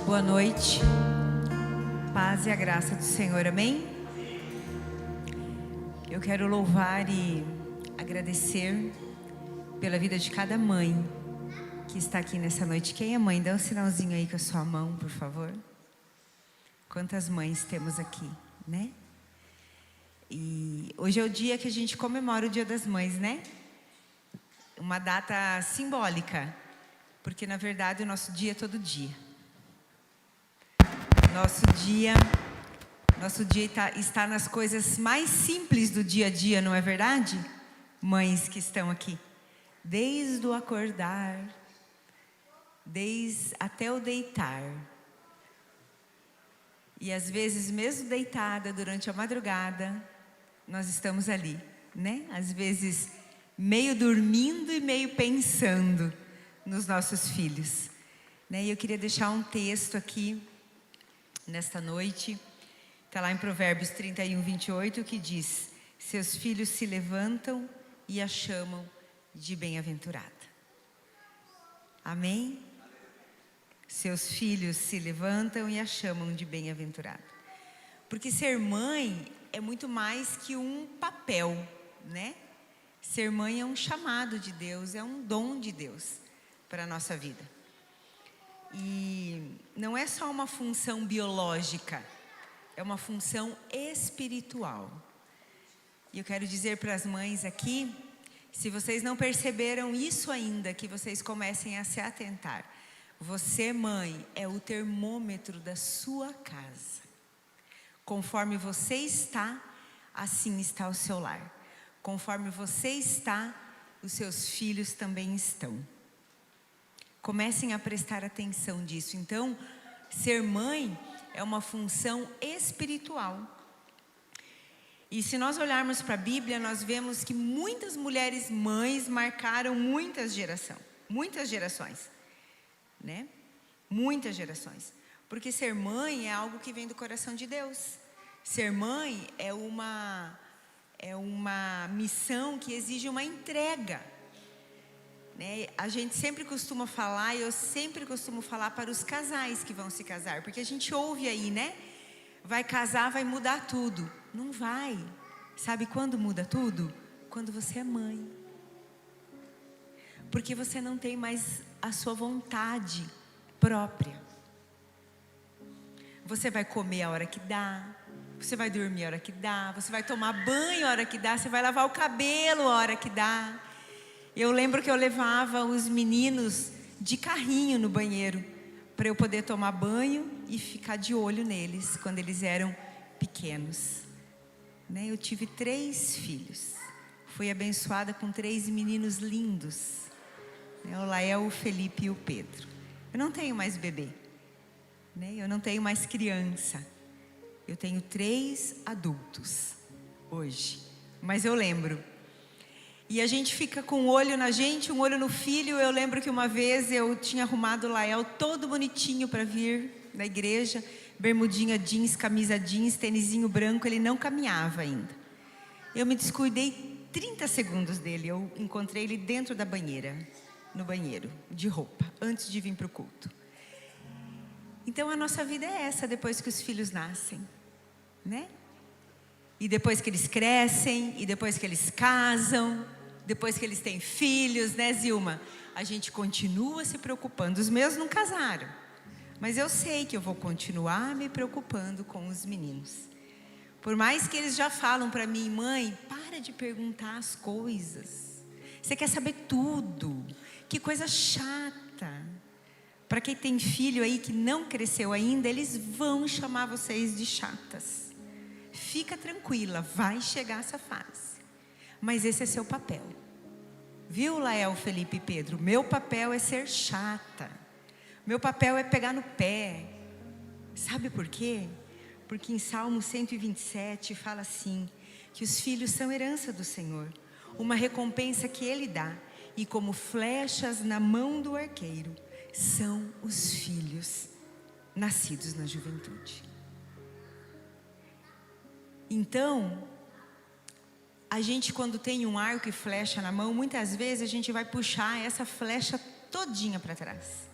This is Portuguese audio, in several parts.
Boa noite, paz e a graça do Senhor, amém? Eu quero louvar e agradecer pela vida de cada mãe que está aqui nessa noite. Quem é mãe? Dá um sinalzinho aí com a sua mão, por favor. Quantas mães temos aqui, né? E hoje é o dia que a gente comemora o Dia das Mães, né? Uma data simbólica, porque na verdade o nosso dia é todo dia. Nosso dia está nas coisas mais simples do dia a dia, não é verdade? Mães que estão aqui, desde o acordar, até o deitar. E às vezes, mesmo deitada durante a madrugada, nós estamos ali, né? Às vezes meio dormindo e meio pensando nos nossos filhos, né? E eu queria deixar um texto aqui nesta noite. Está lá em Provérbios 31, 28, que diz: seus filhos se levantam e a chamam de bem-aventurada. Amém? Seus filhos se levantam e a chamam de bem-aventurada. Porque ser mãe é muito mais que um papel, né? Ser mãe é um chamado de Deus, é um dom de Deus para a nossa vida. E não é só uma função biológica, é uma função espiritual. E eu quero dizer para as mães aqui, se vocês não perceberam isso ainda, que vocês comecem a se atentar. Você, mãe, é o termômetro da sua casa. Conforme você está, assim está o seu lar. Conforme você está, os seus filhos também estão. Comecem a prestar atenção disso. Então, ser mãe é uma função espiritual. E se nós olharmos para a Bíblia, nós vemos que muitas mulheres mães marcaram muitas gerações, né? Muitas gerações. Porque ser mãe é algo que vem do coração de Deus. Ser mãe é uma missão que exige uma entrega, né? A gente sempre costuma falar, e eu sempre costumo falar para os casais que vão se casar, porque a gente ouve aí, né? Vai casar, vai mudar tudo. Não vai. Sabe quando muda tudo? Quando você é mãe. Porque você não tem mais a sua vontade própria. Você vai comer a hora que dá, você vai dormir a hora que dá, você vai tomar banho a hora que dá, você vai lavar o cabelo a hora que dá. Eu lembro que eu levava os meninos de carrinho no banheiro para eu poder tomar banho e ficar de olho neles quando eles eram pequenos, né? Eu tive 3 filhos, fui abençoada com 3 meninos lindos, né? O Lael, o Felipe e o Pedro. Eu não tenho mais bebê, né? Eu não tenho mais criança. Eu tenho 3 adultos hoje, mas eu lembro. E a gente fica com um olho na gente, um olho no filho. Eu lembro que uma vez eu tinha arrumado o Lael todo bonitinho para vir na igreja. Bermudinha jeans, camisa jeans, tênisinho branco. Ele não caminhava ainda. Eu me descuidei 30 segundos dele. Eu encontrei ele dentro da banheira, no banheiro, de roupa, antes de vir para o culto. Então a nossa vida é essa depois que os filhos nascem, né? E depois que eles crescem, e depois que eles casam, depois que eles têm filhos, né, Zilma? A gente continua se preocupando. Os meus não casaram, mas eu sei que eu vou continuar me preocupando com os meninos. Por mais que eles já falam para mim: mãe, para de perguntar as coisas. Você quer saber tudo. Que coisa chata. Para quem tem filho aí que não cresceu ainda, eles vão chamar vocês de chatas. Fica tranquila, vai chegar essa fase. Mas esse é seu papel. Viu, Lael, Felipe e Pedro? Meu papel é ser chata. Meu papel é pegar no pé. Sabe por quê? Porque em Salmo 127 fala assim: que os filhos são herança do Senhor, uma recompensa que Ele dá. E como flechas na mão do arqueiro, são os filhos nascidos na juventude. Então, a gente, quando tem um arco e flecha na mão, muitas vezes a gente vai puxar essa flecha todinha para trás.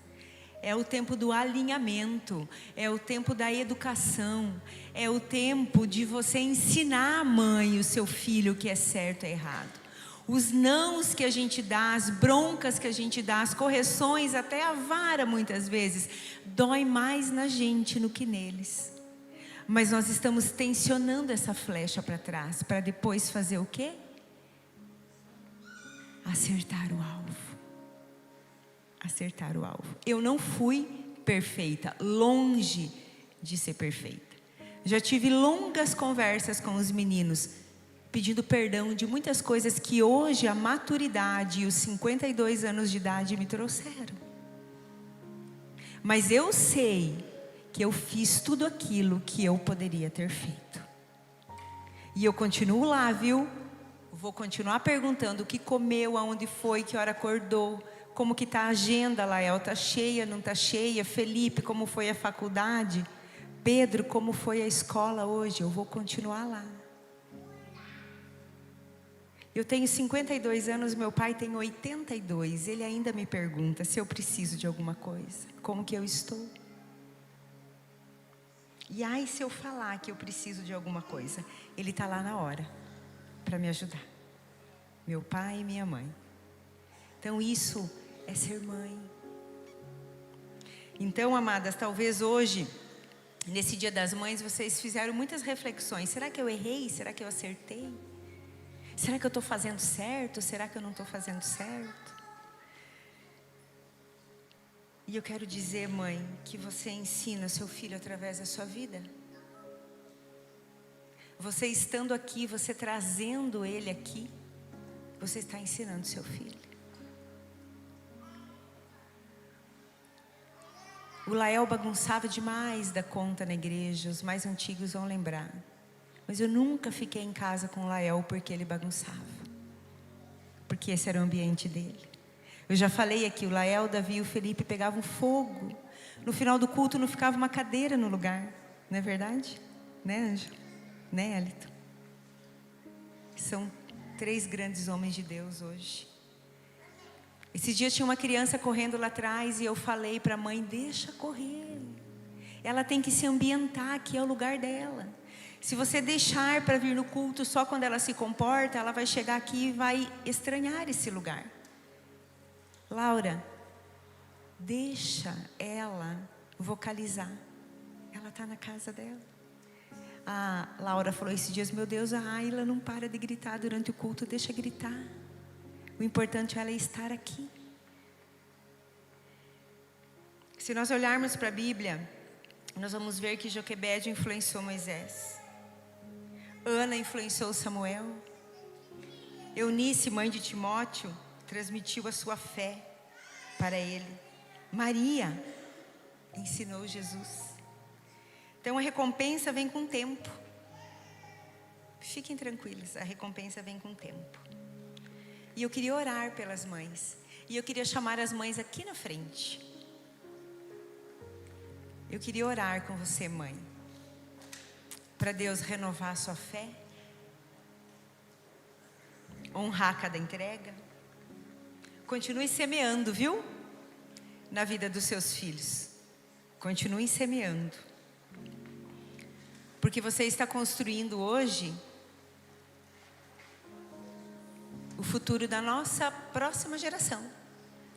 É o tempo do alinhamento, é o tempo da educação, é o tempo de você ensinar a mãe, o seu filho, o que é certo e errado. Os nãos que a gente dá, as broncas que a gente dá, as correções, até a vara muitas vezes, dói mais na gente do que neles. Mas nós estamos tensionando essa flecha para trás, para depois fazer o quê? Acertar o alvo. Acertar o alvo. Eu não fui perfeita, longe de ser perfeita. Já tive longas conversas com os meninos, pedindo perdão de muitas coisas que hoje a maturidade e os 52 anos de idade me trouxeram. Mas eu sei que eu fiz tudo aquilo que eu poderia ter feito. E eu continuo lá, viu? Vou continuar perguntando o que comeu, aonde foi, que hora acordou, como que está a agenda, Lael, está cheia, não está cheia? Felipe, como foi a faculdade? Pedro, como foi a escola hoje? Eu vou continuar lá. Eu tenho 52 anos, meu pai tem 82. Ele ainda me pergunta se eu preciso de alguma coisa, como que eu estou. E aí, se eu falar que eu preciso de alguma coisa, ele está lá na hora para me ajudar. Meu pai e minha mãe. Então isso é ser mãe. Então, amadas, talvez hoje, nesse Dia das Mães, vocês fizeram muitas reflexões. Será que eu errei? Será que eu acertei? Será que eu estou fazendo certo? Será que eu não estou fazendo certo? E eu quero dizer, mãe, que você ensina seu filho através da sua vida. Você estando aqui, você trazendo ele aqui, você está ensinando seu filho. O Lael bagunçava demais da conta na igreja, os mais antigos vão lembrar. Mas eu nunca fiquei em casa com o Lael porque ele bagunçava. Porque esse era o ambiente dele. Eu já falei aqui, o Lael, o Davi e o Felipe pegavam fogo. No final do culto não ficava uma cadeira no lugar. Não é verdade? Né, Ângelo? Né, Elito? São 3 grandes homens de Deus hoje. Esse dia tinha uma criança correndo lá atrás e eu falei para a mãe, deixa correr. Ela tem que se ambientar, aqui é o lugar dela. Se você deixar para vir no culto só quando ela se comporta, ela vai chegar aqui e vai estranhar esse lugar. Laura, deixa ela vocalizar. Ela está na casa dela. A Laura falou esses dias, meu Deus, a Ayla não para de gritar durante o culto, deixa gritar. O importante é ela estar aqui. Se nós olharmos para a Bíblia, nós vamos ver que Joquebede influenciou Moisés. Ana influenciou Samuel. Eunice, mãe de Timóteo, transmitiu a sua fé para ele. Maria ensinou Jesus. Então a recompensa vem com o tempo. Fiquem tranquilos, a recompensa vem com o tempo. E eu queria orar pelas mães. E eu queria chamar as mães aqui na frente. Eu queria orar com você, mãe. Para Deus renovar a sua fé. Honrar cada entrega. Continue semeando, viu? Na vida dos seus filhos. Continue semeando. Porque você está construindo hoje o futuro da nossa próxima geração.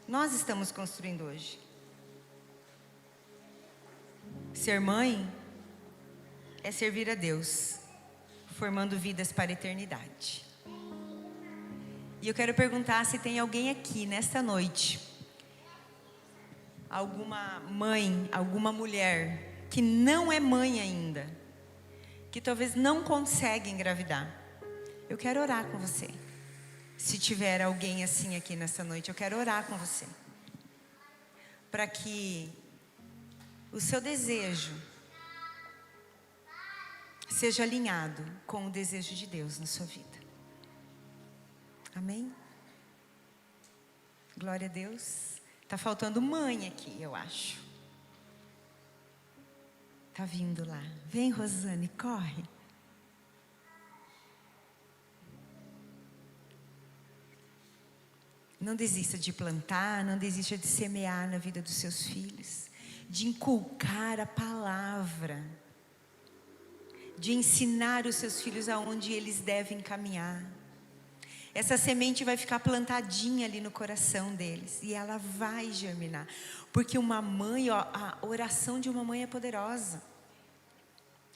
Nós estamos construindo hoje. Ser mãe é servir a Deus, formando vidas para a eternidade. E eu quero perguntar se tem alguém aqui nesta noite, alguma mãe, alguma mulher que não é mãe ainda, que talvez não consegue engravidar. Eu quero orar com você. Se tiver alguém assim aqui nessa noite, eu quero orar com você. Para que o seu desejo seja alinhado com o desejo de Deus na sua vida. Amém? Glória a Deus. Está faltando mãe aqui, eu acho. Está vindo lá. Vem, Rosane, corre. Não desista de plantar, não desista de semear na vida dos seus filhos, de inculcar a palavra, de ensinar os seus filhos aonde eles devem caminhar. Essa semente vai ficar plantadinha ali no coração deles e ela vai germinar, porque uma mãe, a oração de uma mãe é poderosa.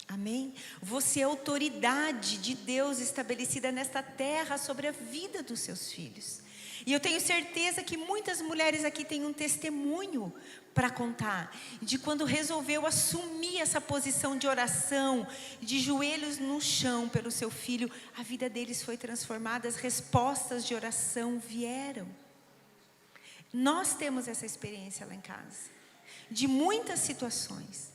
Amém? Você é autoridade de Deus estabelecida nesta terra sobre a vida dos seus filhos. E eu tenho certeza que muitas mulheres aqui têm um testemunho para contar de quando resolveu assumir essa posição de oração, de joelhos no chão pelo seu filho, a vida deles foi transformada, as respostas de oração vieram. Nós temos essa experiência lá em casa, de muitas situações.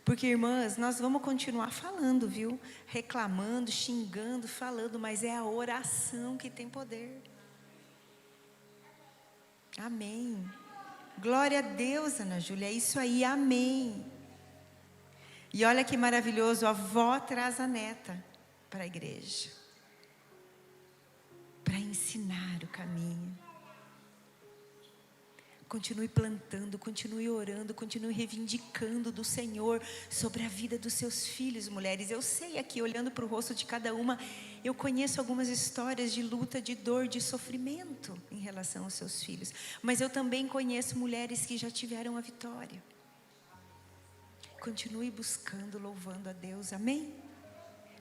Porque, irmãs, nós vamos continuar falando, viu? Reclamando, xingando, falando, mas é a oração que tem poder. Amém. Glória a Deus, Ana Júlia, é isso aí, amém. E olha que maravilhoso, a avó traz a neta para a igreja, para ensinar o caminho. Continue plantando, continue orando, continue reivindicando do Senhor sobre a vida dos seus filhos, mulheres. Eu sei aqui, olhando para o rosto de cada uma, eu conheço algumas histórias de luta, de dor, de sofrimento em relação aos seus filhos. Mas eu também conheço mulheres que já tiveram a vitória. Continue buscando, louvando a Deus, amém?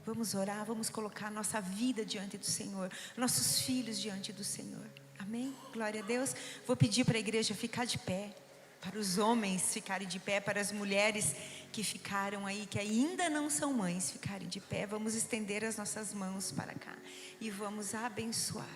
Vamos orar, vamos colocar nossa vida diante do Senhor, nossos filhos diante do Senhor. Amém? Glória a Deus. Vou pedir para a igreja ficar de pé, para os homens ficarem de pé, para as mulheres que ficaram aí, que ainda não são mães, ficarem de pé. Vamos estender as nossas mãos para cá e vamos abençoar.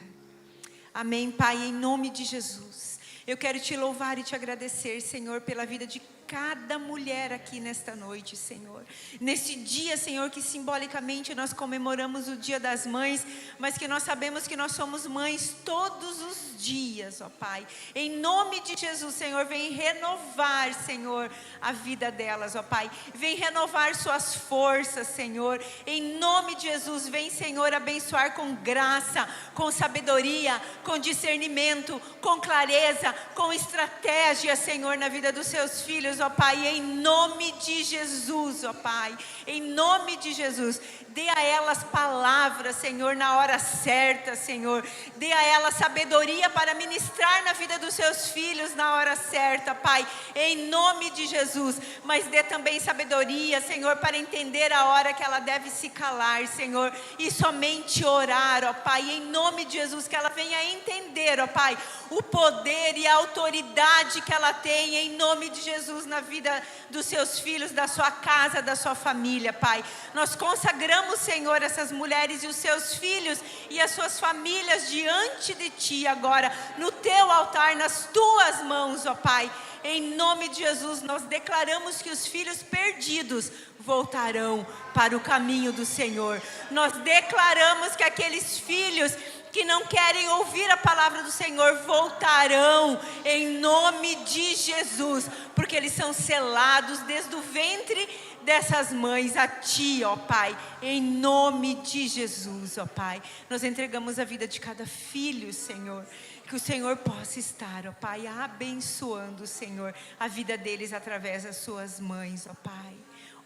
Amém, Pai, em nome de Jesus. Eu quero te louvar e te agradecer, Senhor, pela vida de cada mulher aqui nesta noite, Senhor. Nesse dia, Senhor, que simbolicamente nós comemoramos o Dia das Mães, mas que nós sabemos que nós somos mães todos os dias, ó Pai. Em nome de Jesus, Senhor, vem renovar, Senhor, a vida delas, ó Pai. Vem renovar suas forças, Senhor. Em nome de Jesus, vem, Senhor, abençoar com graça, com sabedoria, com discernimento, com clareza, com estratégia, Senhor, na vida dos seus filhos, ó Pai, em nome de Jesus, ó Pai, em nome de Jesus. Dê a elas palavras, Senhor, na hora certa, Senhor. Dê a elas sabedoria para ministrar na vida dos seus filhos na hora certa, Pai, em nome de Jesus. Mas dê também sabedoria, Senhor, para entender a hora que ela deve se calar, Senhor, e somente orar, ó Pai, em nome de Jesus, que ela venha entender, ó Pai, o poder e a autoridade que ela tem, em nome de Jesus, na vida dos seus filhos, da sua casa, da sua família, Pai. Nós consagramos, Senhor, essas mulheres e os seus filhos e as suas famílias diante de Ti agora, no Teu altar, nas Tuas mãos, ó Pai. Em nome de Jesus, nós declaramos que os filhos perdidos voltarão para o caminho do Senhor. Nós declaramos que aqueles filhos que não querem ouvir a palavra do Senhor voltarão em nome de Jesus, porque eles são selados desde o ventre dessas mães a Ti, ó Pai, em nome de Jesus, ó Pai. Nós entregamos a vida de cada filho, Senhor, que o Senhor possa estar, ó Pai, abençoando, Senhor, a vida deles através das suas mães, ó Pai.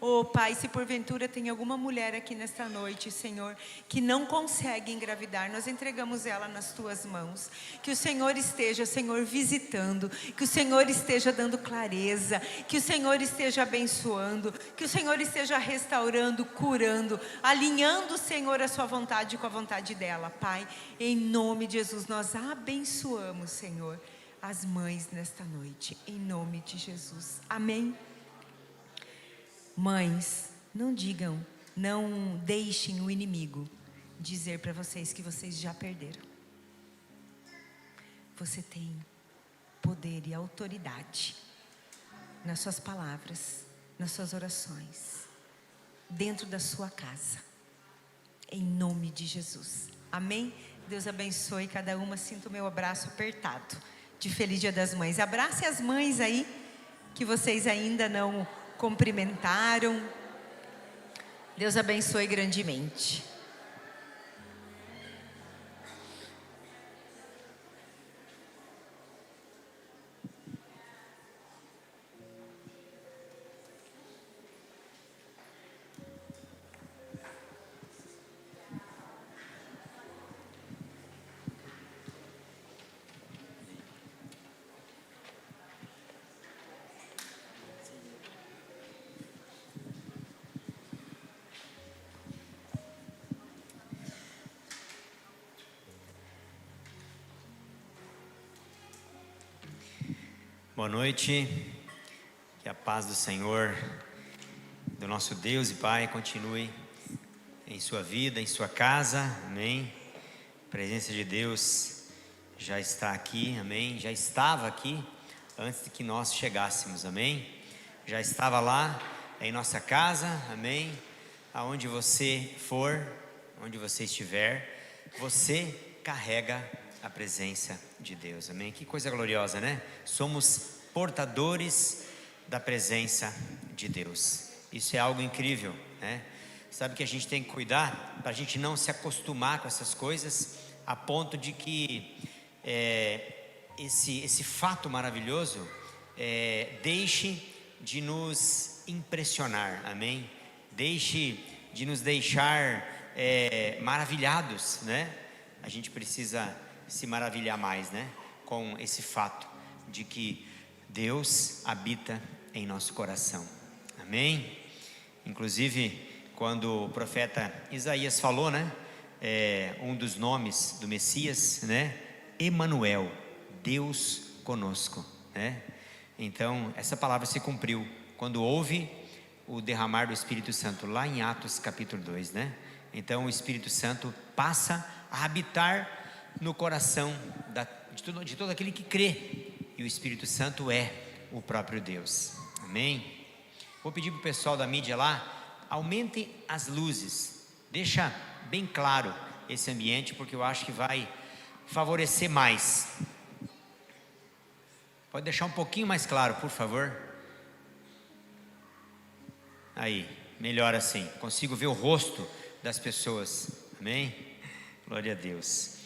Oh Pai, se porventura tem alguma mulher aqui nesta noite, Senhor, que não consegue engravidar, nós entregamos ela nas Tuas mãos. Que o Senhor esteja, Senhor, visitando, que o Senhor esteja dando clareza, que o Senhor esteja abençoando, que o Senhor esteja restaurando, curando, alinhando, Senhor, a Sua vontade com a vontade dela, Pai. Em nome de Jesus, nós abençoamos, Senhor, as mães nesta noite, em nome de Jesus. Amém. Mães, não digam, não deixem o inimigo dizer para vocês que vocês já perderam. Você tem poder e autoridade nas suas palavras, nas suas orações, dentro da sua casa, em nome de Jesus. Amém? Deus abençoe cada uma. Sinto o meu abraço apertado de Feliz Dia das Mães. Abrace as mães aí que vocês ainda não cumprimentaram. Deus abençoe grandemente. . Boa noite, que a paz do Senhor, do nosso Deus e Pai, continue em sua vida, em sua casa, amém. A presença de Deus já está aqui, amém. Já estava aqui antes de que nós chegássemos, amém. Já estava lá em nossa casa, amém. Aonde você for, onde você estiver, você carrega a presença de Deus, amém. Que coisa gloriosa, né? Somos portadores da presença de Deus. Isso é algo incrível, né? Sabe que a gente tem que cuidar para a gente não se acostumar com essas coisas, a ponto de que esse fato maravilhoso deixe de nos impressionar, amém. Deixe de nos deixar maravilhados, né? A gente precisa se maravilhar mais, né? Com esse fato de que Deus habita em nosso coração, amém. Inclusive, quando o profeta Isaías falou, né? Um dos nomes do Messias, né? Emanuel, Deus conosco, né? Então, essa palavra se cumpriu quando houve o derramar do Espírito Santo, lá em Atos capítulo 2, né? Então, o Espírito Santo passa a habitar no coração de todo aquele que crê, e o Espírito Santo é o próprio Deus, amém. Vou pedir para o pessoal da mídia lá, aumente as luzes, deixa bem claro esse ambiente, porque eu acho que vai favorecer mais. Pode deixar um pouquinho mais claro, por favor. Aí, melhor assim, consigo ver o rosto das pessoas, amém. Glória a Deus.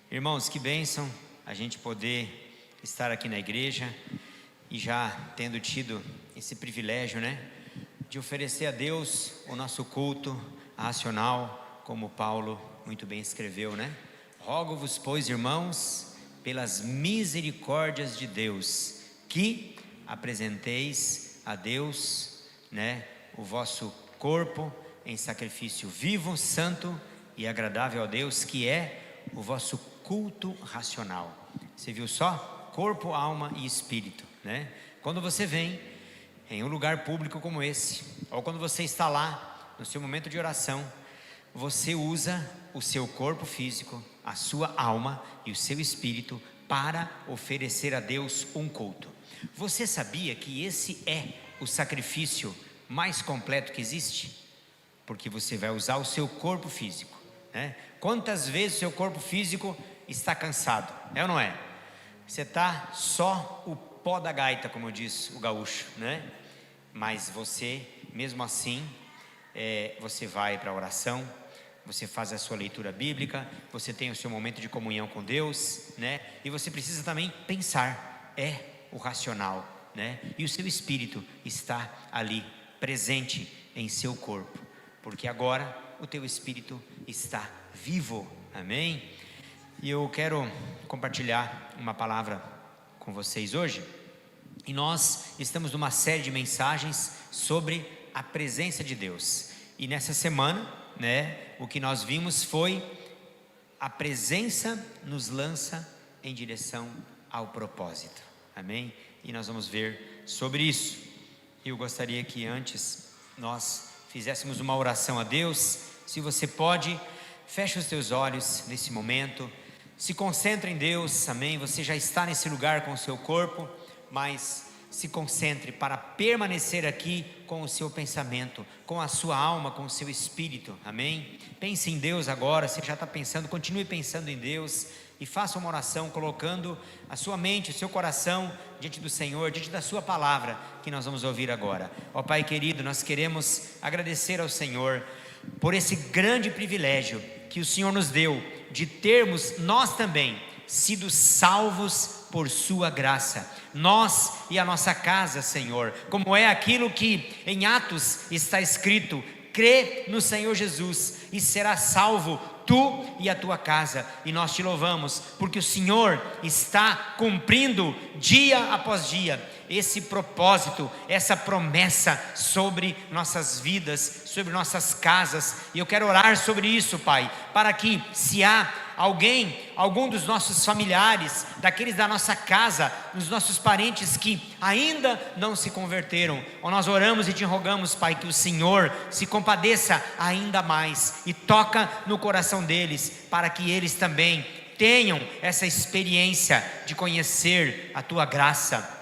Irmãos, que bênção a gente poder estar aqui na igreja e já tendo tido esse privilégio, né, de oferecer a Deus o nosso culto racional, como Paulo muito bem escreveu, né? Rogo-vos, pois, irmãos, pelas misericórdias de Deus, que apresenteis a Deus, né, o vosso corpo em sacrifício vivo, santo e agradável a Deus, que é o vosso culto racional. Você viu só? Corpo, alma e espírito, né? Quando você vem em um lugar público como esse, ou quando você está lá no seu momento de oração, você usa o seu corpo físico, a sua alma e o seu espírito para oferecer a Deus um culto. Você sabia que esse é o sacrifício mais completo que existe? Porque você vai usar o seu corpo físico, né? Quantas vezes o seu corpo físico está cansado, é ou não é? Você está só o pó da gaita, como diz o gaúcho, né? Mas você, mesmo assim, você vai para a oração, você faz a sua leitura bíblica, você tem o seu momento de comunhão com Deus, né? E você precisa também pensar, o racional, né? E o seu espírito está ali, presente em seu corpo, porque agora o teu espírito está vivo, amém? E eu quero compartilhar uma palavra com vocês hoje, e nós estamos numa série de mensagens sobre a presença de Deus, e nessa semana, né, o que nós vimos foi: a presença nos lança em direção ao propósito, amém? E nós vamos ver sobre isso. Eu gostaria que antes nós fizéssemos uma oração a Deus. Se você pode, feche os teus olhos nesse momento, se concentre em Deus, amém? Você já está nesse lugar com o seu corpo, mas se concentre para permanecer aqui com o seu pensamento, com a sua alma, com o seu espírito, amém? Pense em Deus agora. Você já está pensando, continue pensando em Deus, e faça uma oração colocando a sua mente, o seu coração diante do Senhor, diante da sua palavra que nós vamos ouvir agora. Ó Pai querido, nós queremos agradecer ao Senhor por esse grande privilégio que o Senhor nos deu de termos nós também sido salvos por sua graça, nós e a nossa casa, Senhor, como é aquilo que em Atos está escrito: crê no Senhor Jesus e será salvo tu e a tua casa. E nós te louvamos porque o Senhor está cumprindo dia após dia esse propósito, essa promessa sobre nossas vidas, sobre nossas casas. E eu quero orar sobre isso, Pai, para que, se há algum dos nossos familiares, daqueles da nossa casa, dos nossos parentes que ainda não se converteram. Nós oramos e te rogamos, Pai, que o Senhor se compadeça ainda mais e toca no coração deles, para que eles também tenham essa experiência de conhecer a Tua graça,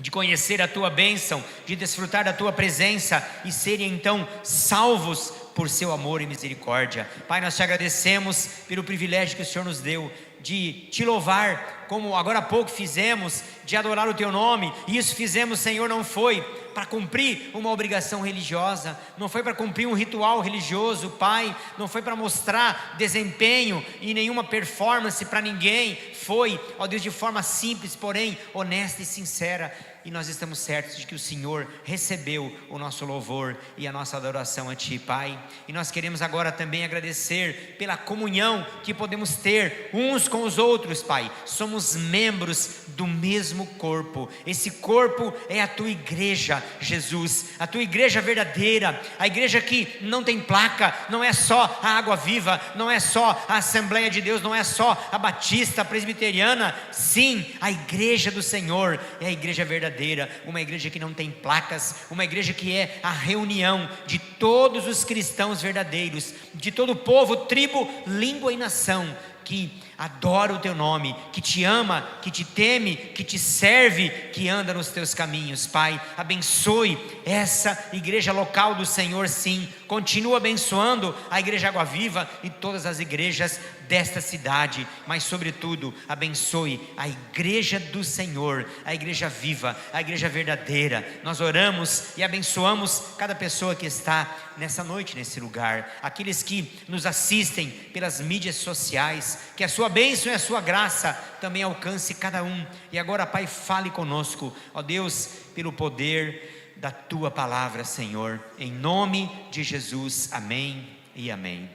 de conhecer a Tua bênção, de desfrutar da Tua presença e serem então salvos por Seu amor e misericórdia. Pai, nós te agradecemos pelo privilégio que o Senhor nos deu de te louvar, como agora há pouco fizemos, de adorar o Teu nome. E isso fizemos, Senhor, não foi para cumprir uma obrigação religiosa, não foi para cumprir um ritual religioso, Pai, não foi para mostrar desempenho e nenhuma performance para ninguém. Foi, ó Deus, de forma simples, porém honesta e sincera. E nós estamos certos de que o Senhor recebeu o nosso louvor e a nossa adoração a Ti, Pai. E nós queremos agora também agradecer pela comunhão que podemos ter uns com os outros, Pai. Somos membros do mesmo corpo. Esse corpo é a Tua igreja, Jesus, a Tua igreja verdadeira, a igreja que não tem placa, não é só a Água Viva, não é só a Assembleia de Deus, não é só a Batista, a Presbiteriana. Sim, a igreja do Senhor é a igreja verdadeira, uma igreja que não tem placas, uma igreja que é a reunião de todos os cristãos verdadeiros, de todo o povo, tribo, língua e nação, que adora o Teu nome, que Te ama, que Te teme, que Te serve, que anda nos Teus caminhos. Pai, abençoe essa igreja local do Senhor, sim. Continua abençoando a igreja Água Viva e todas as igrejas desta cidade, mas sobretudo abençoe a igreja do Senhor, a igreja viva, a igreja verdadeira. Nós oramos e abençoamos cada pessoa que está nessa noite, nesse lugar, aqueles que nos assistem pelas mídias sociais, que a Sua bênção e a Sua graça também alcance cada um. E agora, Pai, fale conosco, ó Deus, pelo poder da Tua palavra, Senhor, em nome de Jesus, amém e amém.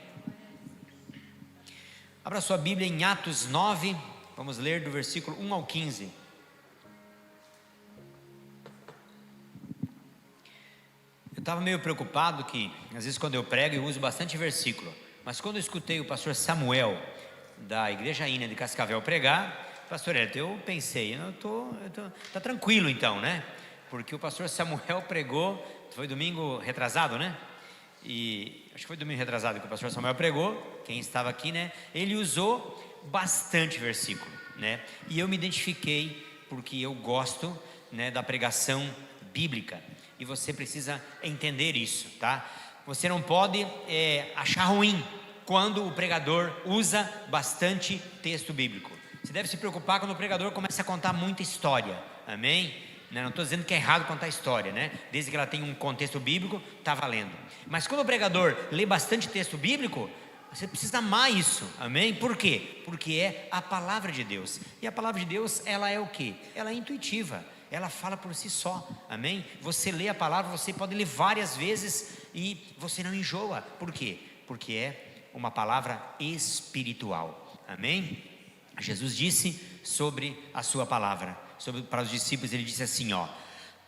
Abra sua Bíblia em Atos 9, vamos ler do versículo 1 ao 15. Eu estava meio preocupado que, às vezes quando eu prego, eu uso bastante versículo, mas quando eu escutei o pastor Samuel, da Igreja Ina de Cascavel, pregar, pastor Hélio, eu pensei, tá tranquilo então, né? Porque o pastor Samuel pregou, foi domingo retrasado, né? E acho que foi domingo retrasado que o pastor Samuel pregou, quem estava aqui, né? Ele usou bastante versículo, né? E eu me identifiquei porque eu gosto, né, da pregação bíblica. E você precisa entender isso, tá? Você não pode achar ruim quando o pregador usa bastante texto bíblico. Você deve se preocupar quando o pregador começa a contar muita história, amém? Não estou dizendo que é errado contar história, né? Desde que ela tenha um contexto bíblico, está valendo. Mas quando o pregador lê bastante texto bíblico, você precisa amar isso, amém? Por quê? Porque é a palavra de Deus. E a palavra de Deus, ela é o quê? Ela é intuitiva, ela fala por si só, amém? Você lê a palavra, você pode ler várias vezes e você não enjoa. Por quê? Porque é uma palavra espiritual, amém? Jesus disse sobre a sua palavra, para os discípulos, ele disse assim, ó: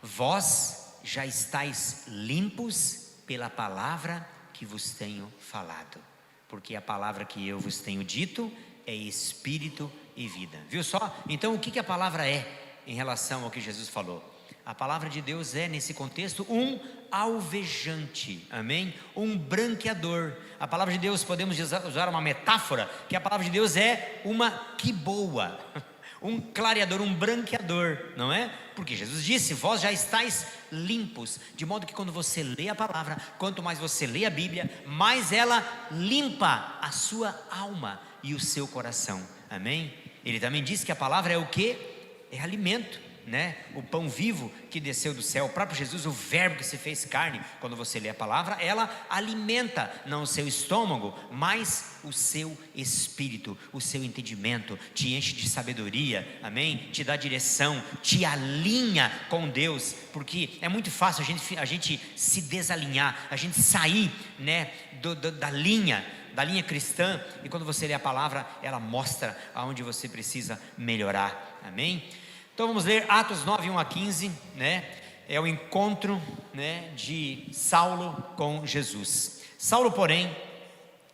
vós já estáis limpos pela palavra que vos tenho falado, porque a palavra que eu vos tenho dito é espírito e vida. Viu só? Então o que a palavra é em relação ao que Jesus falou? A palavra de Deus é, nesse contexto, um alvejante, amém? Um branqueador. A palavra de Deus, podemos usar uma metáfora, que a palavra de Deus é uma quiboa, um clareador, um branqueador, não é? Porque Jesus disse, vós já estáis limpos, de modo que quando você lê a palavra, quanto mais você lê a Bíblia, mais ela limpa a sua alma e o seu coração, amém? Ele também disse que a palavra é o quê? É alimento, né? O pão vivo que desceu do céu, o próprio Jesus, o verbo que se fez carne. Quando você lê a palavra, ela alimenta não o seu estômago, mas o seu espírito, o seu entendimento, te enche de sabedoria, amém? Te dá direção, te alinha com Deus, porque é muito fácil a gente se desalinhar, a gente sair, né, da linha cristã, e quando você lê a palavra, ela mostra aonde você precisa melhorar, amém? Então vamos ler Atos 9, 1 a 15, né? É o encontro, né, de Saulo com Jesus. Saulo, porém,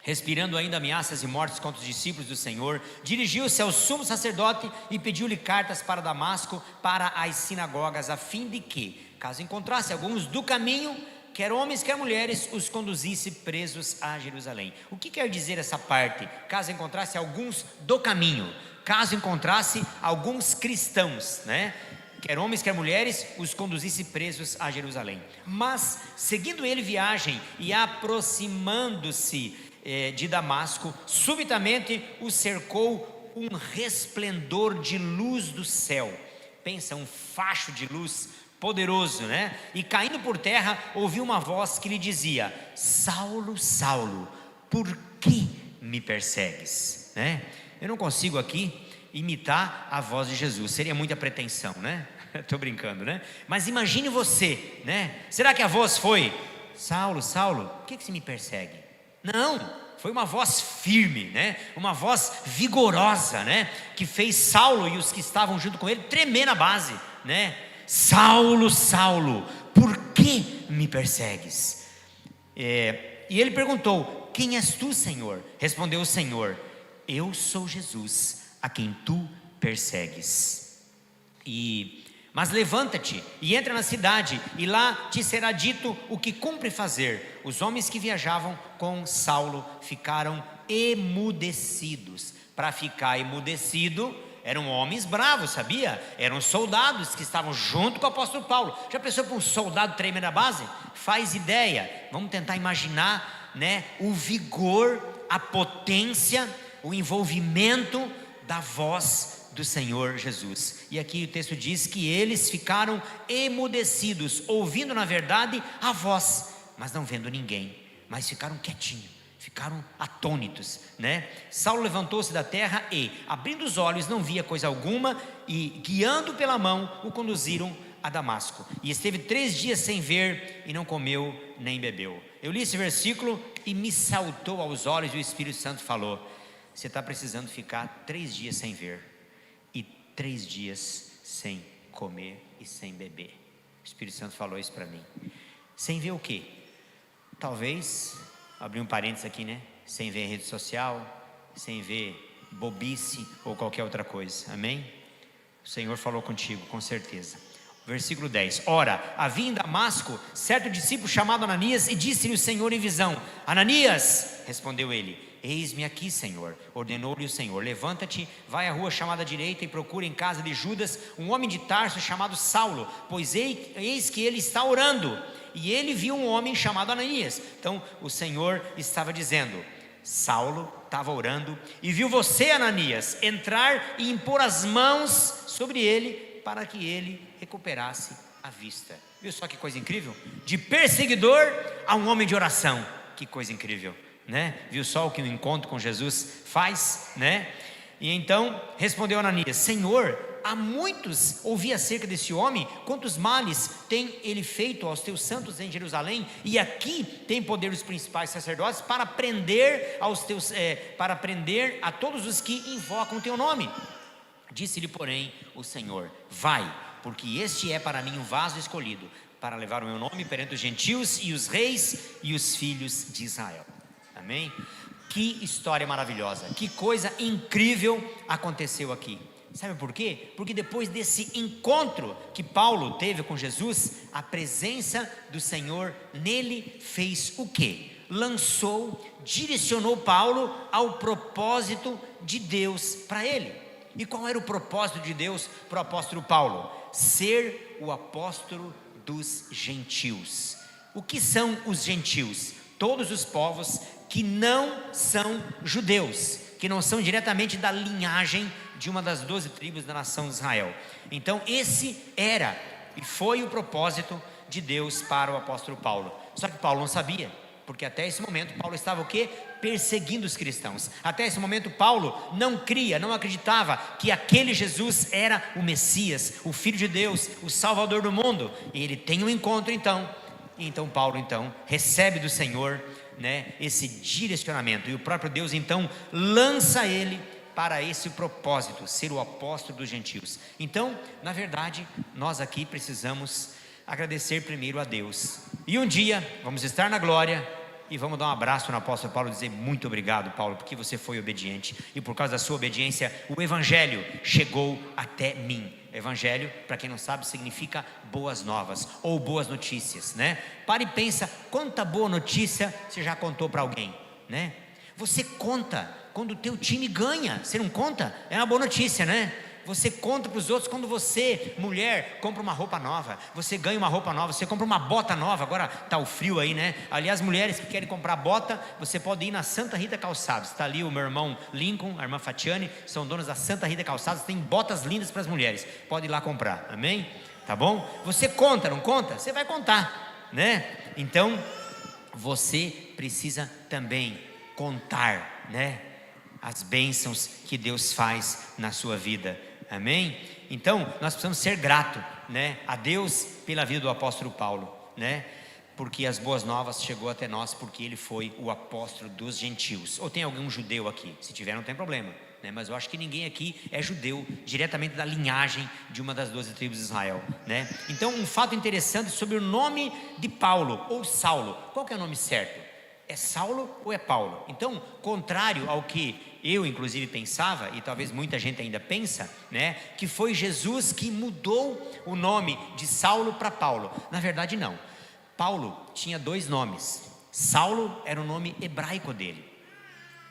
respirando ainda ameaças e mortes contra os discípulos do Senhor, dirigiu-se ao sumo sacerdote e pediu-lhe cartas para Damasco, para as sinagogas, a fim de que, caso encontrasse alguns do caminho, quer homens, quer mulheres, os conduzisse presos a Jerusalém. O que quer dizer essa parte? Caso encontrasse alguns do caminho, caso encontrasse alguns cristãos, né? Quer homens, quer mulheres, os conduzisse presos a Jerusalém. Mas, seguindo ele viagem e aproximando-se de Damasco, subitamente o cercou um resplendor de luz do céu. Pensa, um facho de luz poderoso, né? E caindo por terra, ouviu uma voz que lhe dizia: Saulo, Saulo, por que me persegues? Né? Eu não consigo aqui imitar a voz de Jesus, seria muita pretensão, né? Estou brincando, né? Mas imagine você, né? Será que a voz foi: Saulo, Saulo, por que você me persegue? Não, foi uma voz firme, né? Uma voz vigorosa, né? Que fez Saulo e os que estavam junto com ele tremer na base, né? Saulo, Saulo, por que me persegues? E ele perguntou: quem és tu, Senhor? Respondeu o Senhor: eu sou Jesus, a quem tu persegues. Mas levanta-te e entra na cidade, e lá te será dito o que cumpre fazer. Os homens que viajavam com Saulo ficaram emudecidos. Para ficar emudecido, eram homens bravos, sabia? Eram soldados que estavam junto com o apóstolo Paulo. Já pensou para um soldado tremer na base? Faz ideia, vamos tentar imaginar, né? O vigor, a potência, o envolvimento da voz do Senhor Jesus. E aqui o texto diz que eles ficaram emudecidos, ouvindo na verdade a voz, mas não vendo ninguém, mas ficaram quietinhos, ficaram atônitos, né? Saulo levantou-se da terra e, abrindo os olhos, não via coisa alguma, e guiando pela mão, o conduziram a Damasco. E esteve 3 dias sem ver, e não comeu nem bebeu. Eu li esse versículo e me saltou aos olhos, e o Espírito Santo falou: você está precisando ficar 3 dias sem ver, e 3 dias sem comer e sem beber. O Espírito Santo falou isso para mim. Sem ver o quê? Talvez, abrir um parênteses aqui, né? Sem ver rede social, sem ver bobice ou qualquer outra coisa, amém? O Senhor falou contigo, com certeza. Versículo 10: ora, havia em Damasco certo discípulo chamado Ananias, e disse-lhe o Senhor em visão: Ananias, respondeu ele: eis-me aqui, Senhor. Ordenou-lhe o Senhor: levanta-te, vai à rua chamada direita e procura em casa de Judas um homem de Tarso chamado Saulo, pois eis que ele está orando. E ele viu um homem chamado Ananias. Então o Senhor estava dizendo: Saulo estava orando e viu você, Ananias, entrar e impor as mãos sobre ele para que ele recuperasse a vista. Viu só que coisa incrível? De perseguidor a um homem de oração. Que coisa incrível, né? Viu só o que o encontro com Jesus faz, né? E então respondeu Ananias: Senhor, há muitos ouvi acerca desse homem, quantos males tem ele feito aos teus santos em Jerusalém, e aqui tem poder os principais sacerdotes para prender a todos os que invocam o teu nome. Disse-lhe, porém, o Senhor: vai, porque este é para mim um vaso escolhido, para levar o meu nome perante os gentios e os reis e os filhos de Israel. Amém? Que história maravilhosa, que coisa incrível aconteceu aqui. Sabe por quê? Porque depois desse encontro que Paulo teve com Jesus, a presença do Senhor nele fez o quê? Direcionou Paulo ao propósito de Deus para ele. E qual era o propósito de Deus para o apóstolo Paulo? Ser o apóstolo dos gentios. O que são os gentios? Todos os povos que não são judeus, que não são diretamente da linhagem de uma das 12 tribos da nação de Israel. Então esse era e foi o propósito de Deus para o apóstolo Paulo. Só que Paulo não sabia, porque até esse momento Paulo estava o quê? Perseguindo os cristãos. Até esse momento Paulo não cria, não acreditava que aquele Jesus era o Messias, o Filho de Deus, o Salvador do mundo. E ele tem um encontro então Paulo recebe do Senhor, né, esse direcionamento, e o próprio Deus então lança ele para esse propósito, ser o apóstolo dos gentios. Então, na verdade, nós aqui precisamos agradecer primeiro a Deus, e um dia vamos estar na glória, e vamos dar um abraço no apóstolo Paulo e dizer muito obrigado, Paulo, porque você foi obediente, e por causa da sua obediência o evangelho chegou até mim. Evangelho, para quem não sabe, significa boas novas ou boas notícias, né? Para e pensa, quanta boa notícia você já contou para alguém, né? Você conta quando o teu time ganha, você não conta? É uma boa notícia, né? Você conta para os outros quando você, mulher, compra uma roupa nova, você ganha uma roupa nova, você compra uma bota nova. Agora está o frio aí, né? Aliás, mulheres que querem comprar bota, você pode ir na Santa Rita Calçados. Está ali o meu irmão Lincoln, a irmã Fatiane, são donos da Santa Rita Calçados, tem botas lindas para as mulheres, pode ir lá comprar, amém? Tá bom? Você conta, não conta? Você vai contar, né? Então, você precisa também contar, né? As bênçãos que Deus faz na sua vida, amém? Então, nós precisamos ser gratos, né, a Deus pela vida do apóstolo Paulo, né? Porque as boas novas chegou até nós, porque ele foi o apóstolo dos gentios. Ou tem algum judeu aqui? Se tiver, não tem problema, né? Mas eu acho que ninguém aqui é judeu, diretamente da linhagem de uma das 12 tribos de Israel, né? Então, um fato interessante sobre o nome de Paulo, ou Saulo. Qual que é o nome certo? É Saulo ou é Paulo? Então, contrário ao que eu inclusive pensava, e talvez muita gente ainda pensa, né, que foi Jesus que mudou o nome de Saulo para Paulo. Na verdade não, Paulo tinha dois nomes. Saulo era o nome hebraico dele,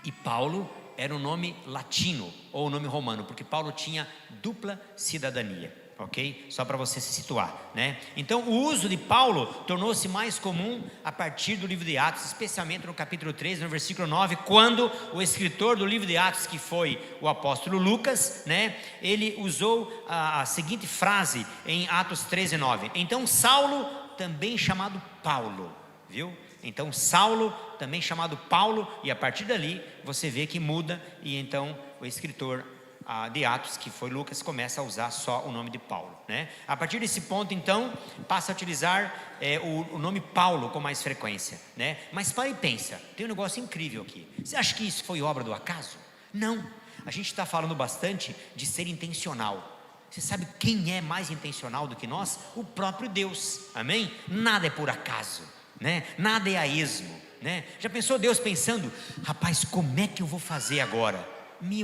e Paulo era o nome latino, ou o nome romano, porque Paulo tinha dupla cidadania. Ok? Só para você se situar, né? Então o uso de Paulo tornou-se mais comum a partir do livro de Atos, especialmente no capítulo 3, no versículo 9, quando o escritor do livro de Atos, que foi o apóstolo Lucas, né? Ele usou a seguinte frase em Atos 13:9. Então Saulo, também chamado Paulo, viu? Então Saulo, também chamado Paulo, e a partir dali você vê que muda, e então o escritor de Atos, que foi Lucas, começa a usar só o nome de Paulo, né? A partir desse ponto, então, passa a utilizar o nome Paulo com mais frequência, né? Mas para e pensa, tem um negócio incrível aqui. Você acha que isso foi obra do acaso? Não, a gente está falando bastante de ser intencional. Você sabe quem é mais intencional do que nós? O próprio Deus, amém? Nada é por acaso, né? Nada é a esmo, né? Já pensou Deus pensando, rapaz, como é que eu vou fazer agora?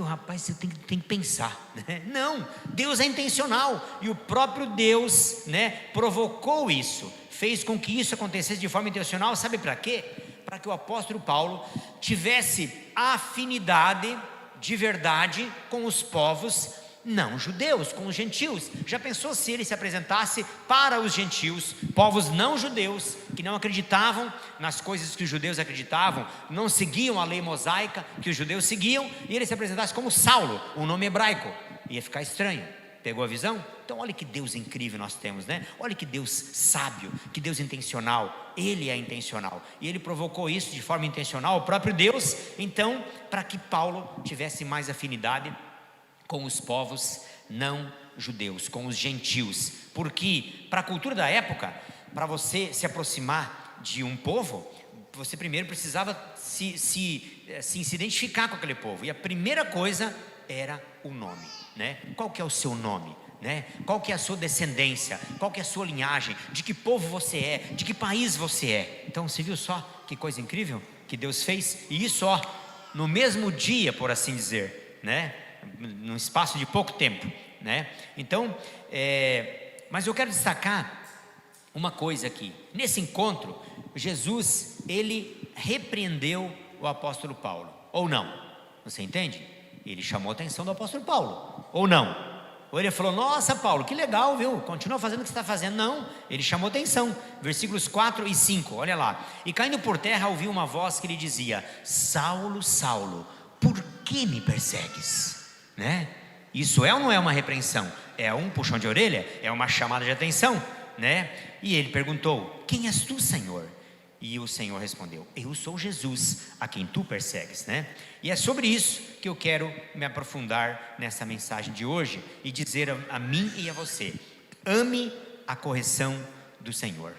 Rapaz, você tem que pensar, né? Não, Deus é intencional, e o próprio Deus, né, provocou isso, fez com que isso acontecesse de forma intencional. Sabe para quê? Para que o apóstolo Paulo tivesse afinidade de verdade com os povos não judeus, com os gentios. Já pensou se ele se apresentasse para os gentios, povos não judeus, que não acreditavam nas coisas que os judeus acreditavam, não seguiam a lei mosaica que os judeus seguiam, e ele se apresentasse como Saulo, um nome hebraico? Ia ficar estranho. Pegou a visão? Então olha que Deus incrível nós temos, né? Olha que Deus sábio, que Deus intencional. Ele é intencional, e ele provocou isso de forma intencional, o próprio Deus, então, para que Paulo tivesse mais afinidade com os povos não judeus, com os gentios. Porque para a cultura da época, para você se aproximar de um povo, você primeiro precisava se identificar com aquele povo, e a primeira coisa era o nome, né? Qual que é o seu nome, né? Qual que é a sua descendência, qual que é a sua linhagem, de que povo você é, de que país você é. Então você viu só que coisa incrível que Deus fez? E isso, ó, no mesmo dia, por assim dizer, né? Num espaço de pouco tempo, né? Então, mas eu quero destacar uma coisa aqui. Nesse encontro, Jesus, ele repreendeu o apóstolo Paulo, ou não? Você entende? Ele chamou a atenção do apóstolo Paulo, ou não? Ou ele falou, nossa Paulo, que legal, viu? Continua fazendo o que você está fazendo. Não, ele chamou atenção. Versículos 4 e 5, olha lá. E caindo por terra, ouviu uma voz que lhe dizia, Saulo, Saulo, por que me persegues? Né? Isso é ou não é uma repreensão? É um puxão de orelha? É uma chamada de atenção, né? E ele perguntou, quem és tu, Senhor? E o Senhor respondeu, eu sou Jesus, a quem tu persegues, né? E é sobre isso que eu quero me aprofundar nessa mensagem de hoje, e dizer a mim e a você, ame a correção do Senhor,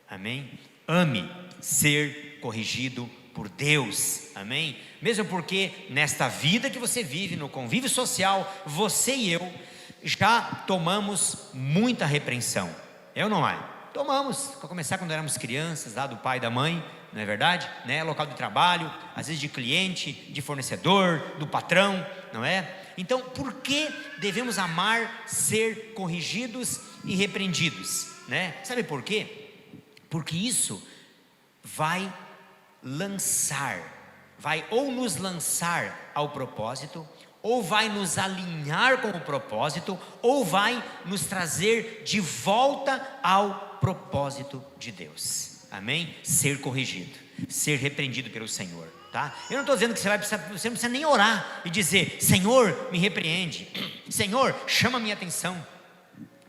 amém? Ame ser corrigido por Deus, amém? Mesmo porque nesta vida que você vive, no convívio social, você e eu já tomamos muita repreensão, é ou não é? Tomamos, para começar quando éramos crianças, lá do pai e da mãe, não é verdade? Né? Local de trabalho, às vezes de cliente, de fornecedor, do patrão, não é? Então, por que devemos amar ser corrigidos e repreendidos? Né? Sabe por quê? Porque isso vai ou nos lançar ao propósito, ou vai nos alinhar com o propósito, ou vai nos trazer de volta ao propósito de Deus. Amém? Ser corrigido, ser repreendido pelo Senhor, tá? Eu não estou dizendo que você não precisa nem orar e dizer: Senhor, me repreende, Senhor, chama a minha atenção.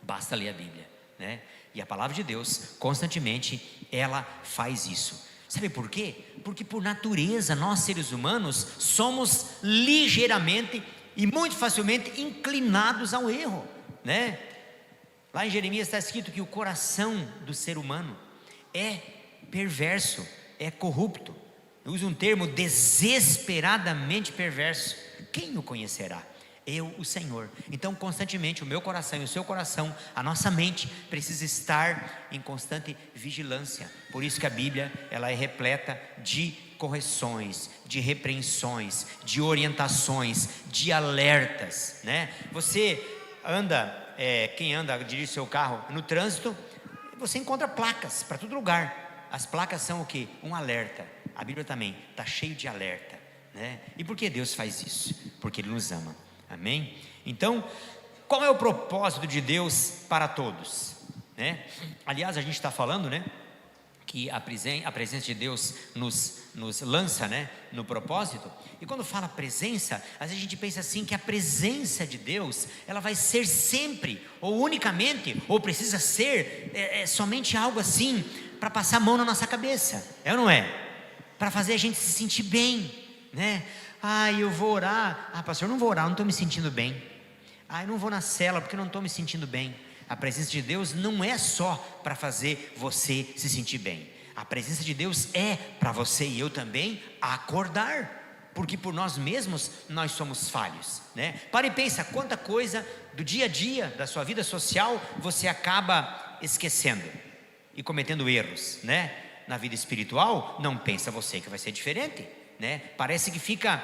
Basta ler a Bíblia, né? E a palavra de Deus, constantemente, ela faz isso. Sabe por quê? Porque por natureza, nós seres humanos, somos ligeiramente e muito facilmente inclinados ao erro, né? Lá em Jeremias está escrito que o coração do ser humano é perverso, é corrupto. Eu uso um termo: desesperadamente perverso. Quem o conhecerá? Eu, o Senhor. Então, constantemente, o meu coração e o seu coração, a nossa mente, precisa estar em constante vigilância. Por isso que a Bíblia, ela é repleta de correções, de repreensões, de orientações, de alertas, né? Você anda, dirige seu carro no trânsito, você encontra placas para todo lugar. As placas são o quê? Um alerta. A Bíblia também está cheio de alerta, né? E por que Deus faz isso? Porque Ele nos ama. Amém? Então, qual é o propósito de Deus para todos? Né? Aliás, a gente está falando, né, que a presença de Deus nos lança, né, no propósito. E quando fala presença, às vezes a gente pensa assim, que a presença de Deus, ela vai ser sempre, ou unicamente, ou precisa ser somente algo assim, para passar a mão na nossa cabeça, é ou não é? Para fazer a gente se sentir bem, né? Eu vou orar. Pastor, eu não vou orar, eu não estou me sentindo bem. Eu não vou na cela porque eu não estou me sentindo bem. A presença de Deus não é só para fazer você se sentir bem. A presença de Deus é para você e eu também acordar, porque por nós mesmos nós somos falhos, né? Para e pensa quanta coisa do dia a dia da sua vida social você acaba esquecendo e cometendo erros, né? Na vida espiritual, não pensa você que vai ser diferente, né? Parece que fica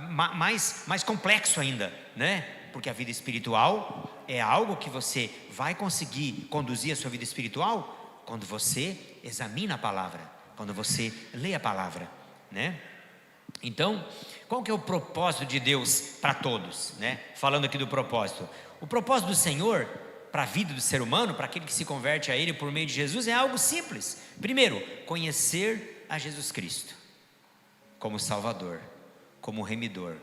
mais complexo ainda, né? Porque a vida espiritual é algo que você vai conseguir conduzir a sua vida espiritual quando você examina a palavra, quando você lê a palavra, né? Então, qual que é o propósito de Deus para todos, né? Falando aqui do propósito, o propósito do Senhor para a vida do ser humano, para aquele que se converte a Ele por meio de Jesus, é algo simples. Primeiro, conhecer a Jesus Cristo como Salvador, como Remidor,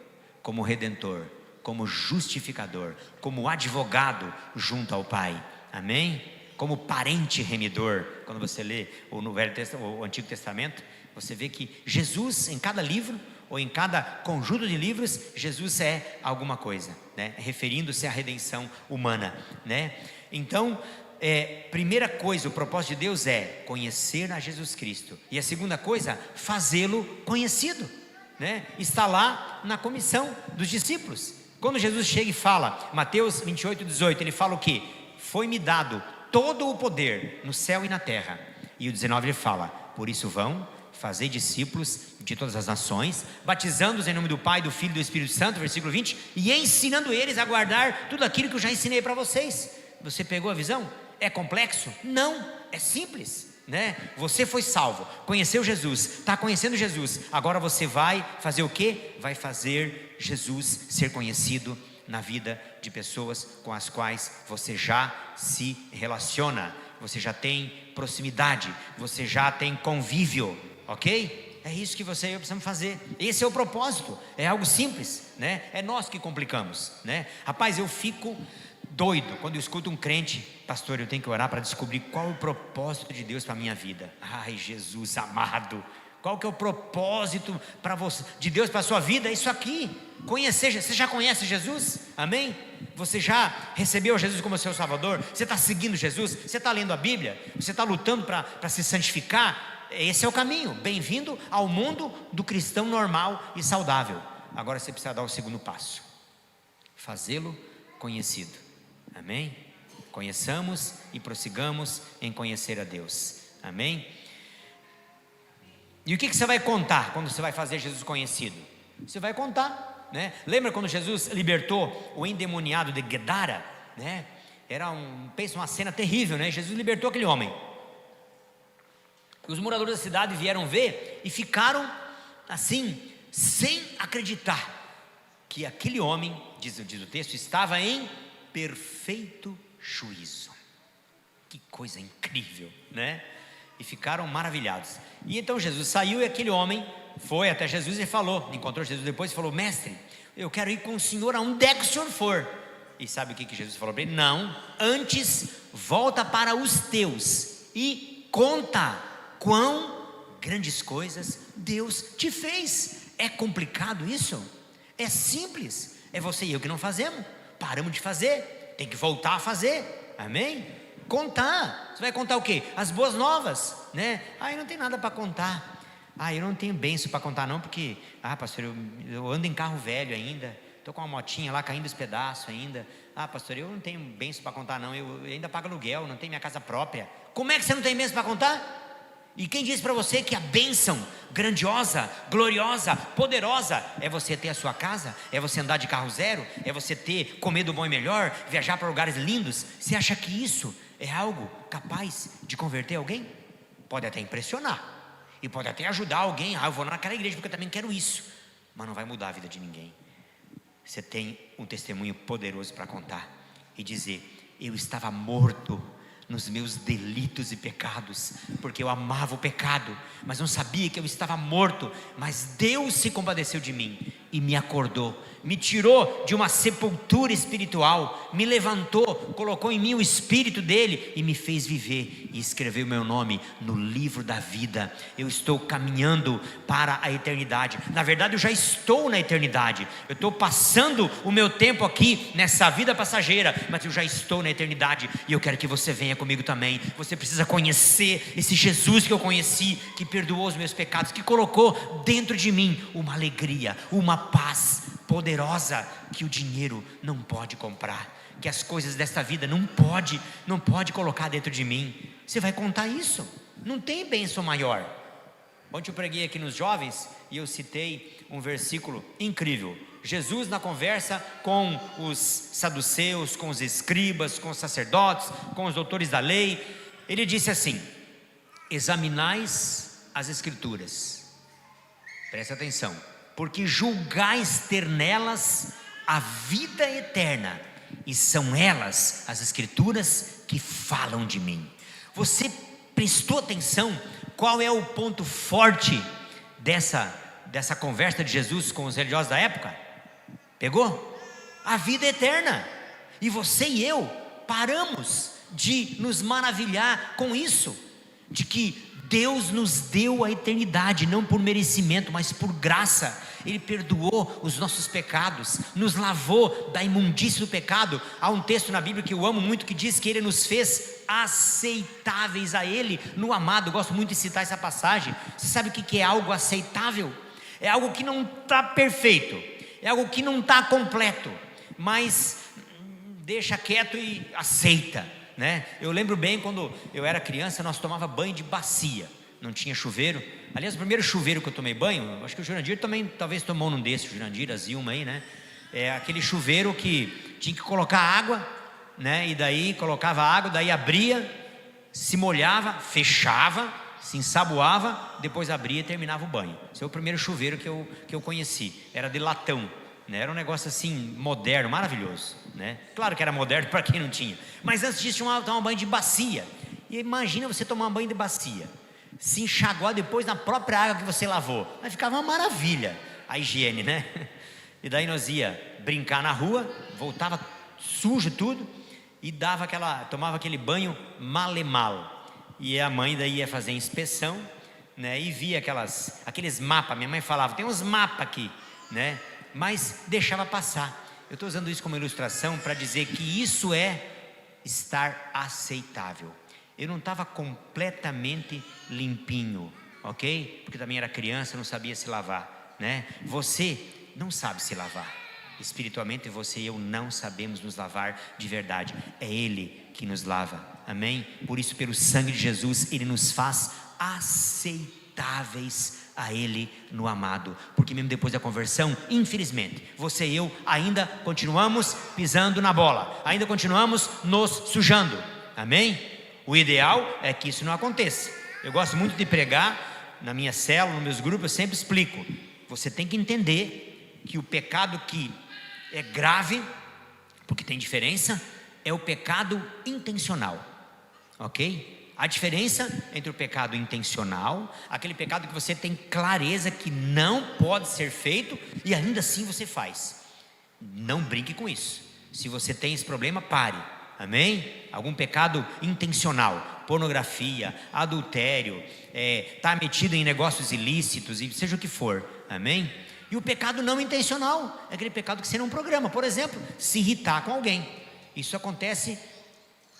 como Redentor, como Justificador, como advogado junto ao Pai, amém? Como parente remidor. Quando você lê o Antigo Testamento, você vê que Jesus, em cada livro, ou em cada conjunto de livros, Jesus é alguma coisa, né? Referindo-se à redenção humana, né? Então, primeira coisa, o propósito de Deus é conhecer a Jesus Cristo. E a segunda coisa, fazê-lo conhecido, né? Está lá na comissão dos discípulos. Quando Jesus chega e fala, Mateus 28:18, ele fala o quê? Foi-me dado todo o poder no céu e na terra. E o 19 ele fala, por isso vão, fazer discípulos de todas as nações, batizando-os em nome do Pai, do Filho e do Espírito Santo, versículo 20, e ensinando eles a guardar tudo aquilo que eu já ensinei para vocês. Você pegou a visão? É complexo? Não, é simples, né? Você foi salvo, conheceu Jesus, está conhecendo Jesus, agora você vai fazer o quê? Vai fazer Jesus ser conhecido na vida de pessoas com as quais você já se relaciona, você já tem proximidade, você já tem convívio, ok? É isso que você e eu precisamos fazer. Esse é o propósito, é algo simples, né? É nós que complicamos, né? Rapaz, eu fico doido quando eu escuto um crente, pastor, eu tenho que orar para descobrir qual é o propósito de Deus para a minha vida. Ai, Jesus amado, qual que é o propósito para você, de Deus para a sua vida? É isso aqui, conhecer. Você já conhece Jesus? Amém? Você já recebeu Jesus como seu Salvador? Você está seguindo Jesus? Você está lendo a Bíblia? Você está lutando para se santificar? Esse é o caminho. Bem-vindo ao mundo do cristão normal e saudável. Agora você precisa dar o segundo passo, fazê-lo conhecido. Amém? Conheçamos e prossigamos em conhecer a Deus. Amém? E o que você vai contar quando você vai fazer Jesus conhecido? Você vai contar, né? Lembra quando Jesus libertou o endemoniado de Gadara, né? Pensa uma cena terrível, né? Jesus libertou aquele homem. Os moradores da cidade vieram ver e ficaram assim, sem acreditar que aquele homem, diz o texto, estava em perfeito juízo. Que coisa incrível, né? E ficaram maravilhados. E então Jesus saiu e aquele homem foi até Jesus e falou, encontrou Jesus depois e falou: mestre, eu quero ir com o senhor aonde é que o senhor for. E sabe o que Jesus falou para ele? Não, antes volta para os teus e conta quão grandes coisas Deus te fez. É complicado isso? É simples. É você e eu que não fazemos. Paramos de fazer, tem que voltar a fazer. Amém? Contar. Você vai contar o quê? As boas novas, né? Eu não tenho nada para contar. Eu não tenho bênção para contar não, porque pastor, eu ando em carro velho ainda, estou com uma motinha lá caindo os pedaços ainda. Pastor, eu não tenho bênção para contar não, eu ainda pago aluguel, não tenho minha casa própria. Como é que você não tem bênção para contar? E quem disse para você que a bênção grandiosa, gloriosa, poderosa é você ter a sua casa, é você andar de carro zero, é você comer do bom e melhor, viajar para lugares lindos? Você acha que isso é algo capaz de converter alguém? Pode até impressionar e pode até ajudar alguém. Eu vou naquela igreja porque eu também quero isso, mas não vai mudar a vida de ninguém. Você tem um testemunho poderoso para contar e dizer: eu estava morto nos meus delitos e pecados, porque eu amava o pecado, mas não sabia que eu estava morto. Mas Deus se compadeceu de mim e me acordou, me tirou de uma sepultura espiritual, me levantou, colocou em mim o Espírito dele e me fez viver, e escreveu meu nome no livro da vida. Eu estou caminhando para a eternidade. Na verdade eu já estou na eternidade, eu estou passando o meu tempo aqui nessa vida passageira, mas eu já estou na eternidade, e eu quero que você venha comigo também. Você precisa conhecer esse Jesus que eu conheci, que perdoou os meus pecados, que colocou dentro de mim uma alegria, uma paz poderosa que o dinheiro não pode comprar, que as coisas desta vida não pode colocar dentro de mim. Você vai contar isso? Não tem bênção maior. Ontem eu preguei aqui nos jovens e eu citei um versículo incrível. Jesus, na conversa com os saduceus, com os escribas, com os sacerdotes, com os doutores da lei, ele disse assim: examinais as escrituras, preste atenção, porque julgais ter nelas a vida eterna, e são elas, as escrituras, que falam de mim. Você prestou atenção qual é o ponto forte dessa conversa de Jesus com os religiosos da época? Pegou? A vida eterna. E você e eu paramos de nos maravilhar com isso, de que Deus nos deu a eternidade, não por merecimento, mas por graça. Ele perdoou os nossos pecados, nos lavou da imundície do pecado. Há um texto na Bíblia que eu amo muito, que diz que Ele nos fez aceitáveis a Ele no amado. Eu gosto muito de citar essa passagem. Você sabe o que é algo aceitável? É algo que não está perfeito, é algo que não está completo, mas deixa quieto e aceita, né? Eu lembro bem, quando eu era criança, nós tomava banho de bacia, não tinha chuveiro. Aliás, o primeiro chuveiro que eu tomei banho, acho que o Jurandir também talvez tomou num desses, o Jurandir, a Zilma aí, né? É aquele chuveiro que tinha que colocar água, né? E daí colocava água, daí abria, se molhava, fechava, se ensaboava, depois abria e terminava o banho. Esse é o primeiro chuveiro que eu conheci, era de latão, né? Era um negócio assim, moderno, maravilhoso, né? Claro que era moderno para quem não tinha, mas antes disso tinha tomar um banho de bacia. E imagina você tomar um banho de bacia, se enxaguar depois na própria água que você lavou, aí ficava uma maravilha a higiene, né? E daí nós ia brincar na rua, voltava sujo tudo e tomava aquele banho malemal. E a mãe daí ia fazer inspeção, né? E via aqueles mapas. Minha mãe falava: tem uns mapas aqui, né? Mas deixava passar. Eu estou usando isso como ilustração para dizer que isso é estar aceitável. Eu não estava completamente limpinho, ok? Porque também era criança, não sabia se lavar, né? Você não sabe se lavar. espiritualmente você e eu não sabemos nos lavar de verdade. É Ele que nos lava, amém? Por isso, pelo sangue de Jesus, Ele nos faz aceitáveis a Ele no amado. Porque mesmo depois da conversão, infelizmente, você e eu ainda continuamos pisando na bola, ainda continuamos nos sujando, amém? O ideal é que isso não aconteça. Eu gosto muito de pregar na minha célula, nos meus grupos, eu sempre explico. Você tem que entender que o pecado que é grave, porque tem diferença, é o pecado intencional, ok? A diferença entre o pecado intencional, aquele pecado que você tem clareza que não pode ser feito e ainda assim você faz. Não brinque com isso. Se você tem esse problema, pare, amém? Algum pecado intencional, pornografia, adultério, tá metido em negócios ilícitos, e seja o que for, amém? E o pecado não intencional é aquele pecado que você não programa. Por exemplo, se irritar com alguém. Isso acontece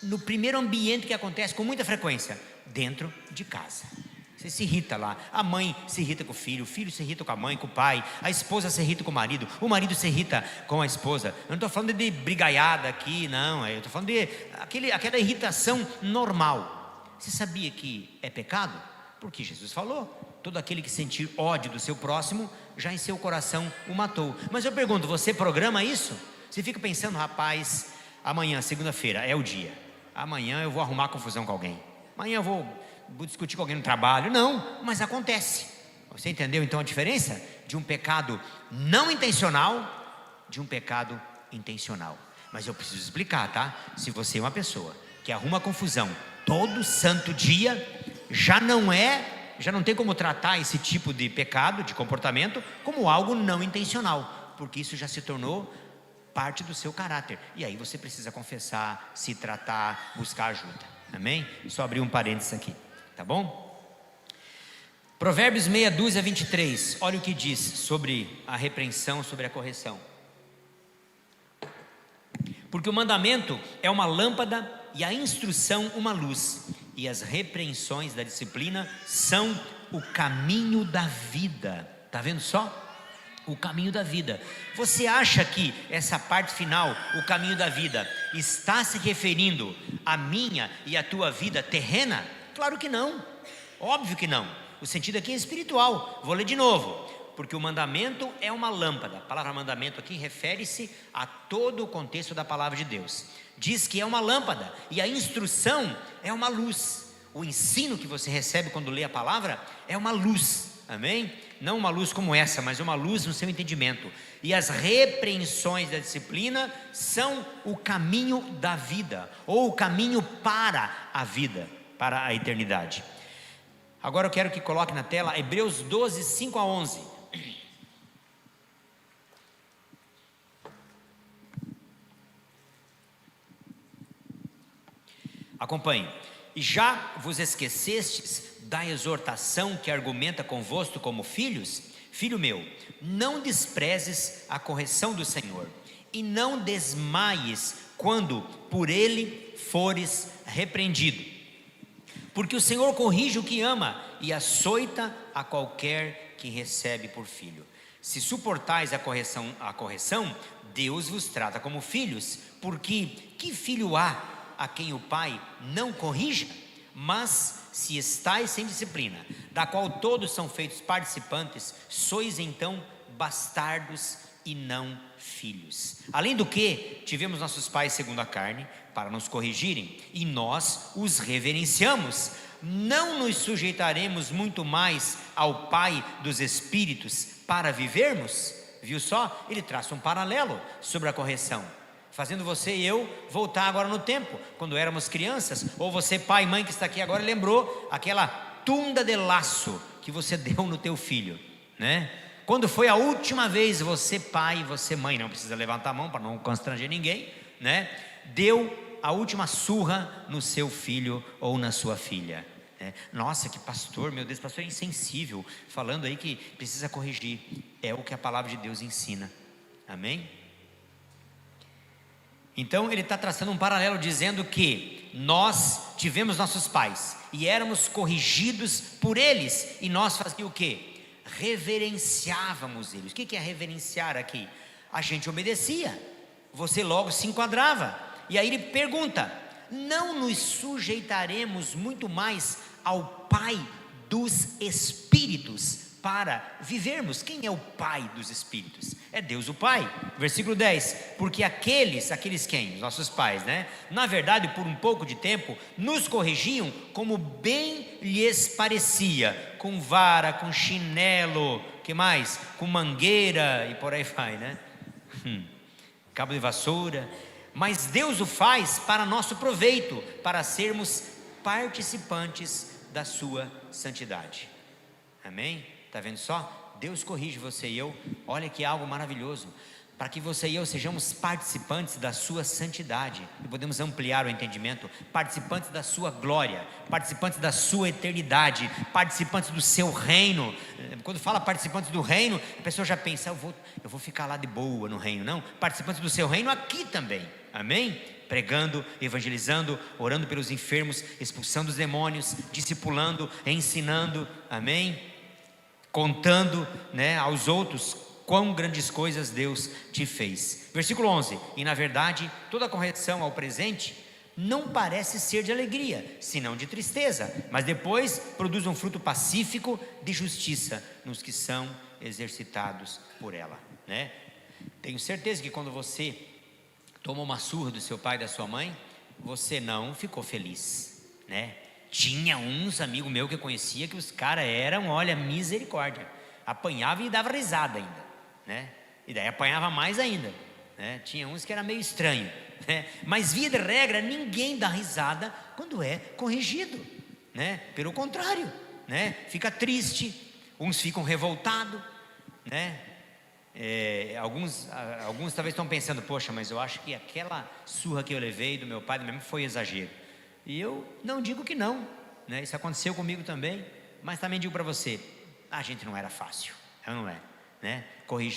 no primeiro ambiente que acontece com muita frequência, dentro de casa. Você se irrita lá, a mãe se irrita com o filho se irrita com a mãe, com o pai, a esposa se irrita com o marido se irrita com a esposa. Eu não estou falando de brigaiada aqui, não, eu estou falando de aquela irritação normal. Você sabia que é pecado? Porque Jesus falou, todo aquele que sentir ódio do seu próximo, já em seu coração o matou. Mas eu pergunto, você programa isso? Você fica pensando, rapaz, amanhã, segunda-feira, é o dia, amanhã eu vou arrumar confusão com alguém, amanhã eu vou discutir com alguém no trabalho. Não, mas acontece. Você entendeu então a diferença de um pecado não intencional de um pecado intencional? Mas eu preciso explicar, tá? Se você é uma pessoa que arruma confusão todo santo dia, já não tem como tratar esse tipo de pecado, de comportamento, como algo não intencional, porque isso já se tornou parte do seu caráter, e aí você precisa confessar, se tratar, buscar ajuda, amém? Só abrir um parênteses aqui, tá bom? Provérbios 6:23, olha o que diz sobre a repreensão, sobre a correção. Porque o mandamento é uma lâmpada e a instrução uma luz, e as repreensões da disciplina são o caminho da vida. Tá vendo só? O caminho da vida. Você acha que essa parte final, o caminho da vida, está se referindo à minha e à tua vida terrena? Claro que não, óbvio que não. O sentido aqui é espiritual. Vou ler de novo. Porque o mandamento é uma lâmpada. A palavra mandamento aqui refere-se a todo o contexto da palavra de Deus. Diz que é uma lâmpada e a instrução é uma luz. O ensino que você recebe quando lê a palavra é uma luz, amém? Não uma luz como essa, mas uma luz no seu entendimento. E as repreensões da disciplina são o caminho da vida, ou o caminho para a vida, para a eternidade. Agora eu quero que coloque na tela Hebreus 12, 5-11. Acompanhe. E já vos esquecestes da exortação que argumenta convosco como filhos? Filho meu, não desprezes a correção do Senhor, e não desmaies quando por ele fores repreendido. Porque o Senhor corrige o que ama e açoita a qualquer que recebe por filho. Se suportais a correção, Deus vos trata como filhos, porque que filho há a quem o pai não corrija? Mas se estais sem disciplina, da qual todos são feitos participantes, sois então bastardos e não filhos. Além do que, tivemos nossos pais segundo a carne, para nos corrigirem, e nós os reverenciamos. Não nos sujeitaremos muito mais ao Pai dos Espíritos para vivermos? Viu só? Ele traça um paralelo sobre a correção, fazendo você e eu voltar agora no tempo, quando éramos crianças, ou você pai e mãe que está aqui agora lembrou aquela tunda de laço que você deu no teu filho, né? Quando foi a última vez você pai e você mãe, não precisa levantar a mão para não constranger ninguém, né? Deu a última surra no seu filho ou na sua filha, né? Nossa, que pastor, meu Deus, pastor é insensível, falando aí que precisa corrigir. É o que a palavra de Deus ensina, amém? Então ele está traçando um paralelo dizendo que nós tivemos nossos pais e éramos corrigidos por eles, e nós fazíamos o quê? Reverenciávamos eles. O que é reverenciar aqui? a gente obedecia, você logo se enquadrava. E aí ele pergunta: não nos sujeitaremos muito mais ao Pai dos Espíritos para vivermos? Quem é o Pai dos Espíritos? É Deus o Pai. Versículo 10: porque aqueles quem? Os nossos pais, né? Na verdade, por um pouco de tempo, nos corrigiam como bem lhes parecia, com vara, com chinelo, que mais? Com mangueira e por aí vai, né? Cabo de vassoura. Mas Deus o faz para nosso proveito, para sermos participantes da sua santidade. Amém? Está vendo só? Deus corrige você e eu. Olha que algo maravilhoso. Para que você e eu sejamos participantes da sua santidade. E podemos ampliar o entendimento. Participantes da sua glória. Participantes da sua eternidade. Participantes do seu reino. Quando fala participantes do reino, a pessoa já pensa: eu vou ficar lá de boa no reino. Não, participantes do seu reino aqui também. Amém? Pregando, evangelizando, orando pelos enfermos, expulsando os demônios, discipulando, ensinando. Amém? Contando, né, aos outros quão grandes coisas Deus te fez. Versículo 11: e na verdade toda correção ao presente não parece ser de alegria, senão de tristeza, mas depois produz um fruto pacífico de justiça nos que são exercitados por ela, né? Tenho certeza que quando você tomou uma surra do seu pai e da sua mãe, você não ficou feliz, né? Tinha uns amigos meus que eu conhecia que os caras eram, olha, misericórdia, apanhava e dava risada ainda, né? E daí apanhava mais ainda, né? Tinha uns que era meio estranho, né? Mas via de regra, ninguém dá risada quando é corrigido, né? Pelo contrário, né? Fica triste, uns ficam revoltados, né? Alguns talvez estão pensando: poxa, mas eu acho que aquela surra que eu levei do meu pai do mesmo foi exagero. E eu não digo que não, né? Isso aconteceu comigo também. Mas também digo para você: a gente não era fácil, não é, né?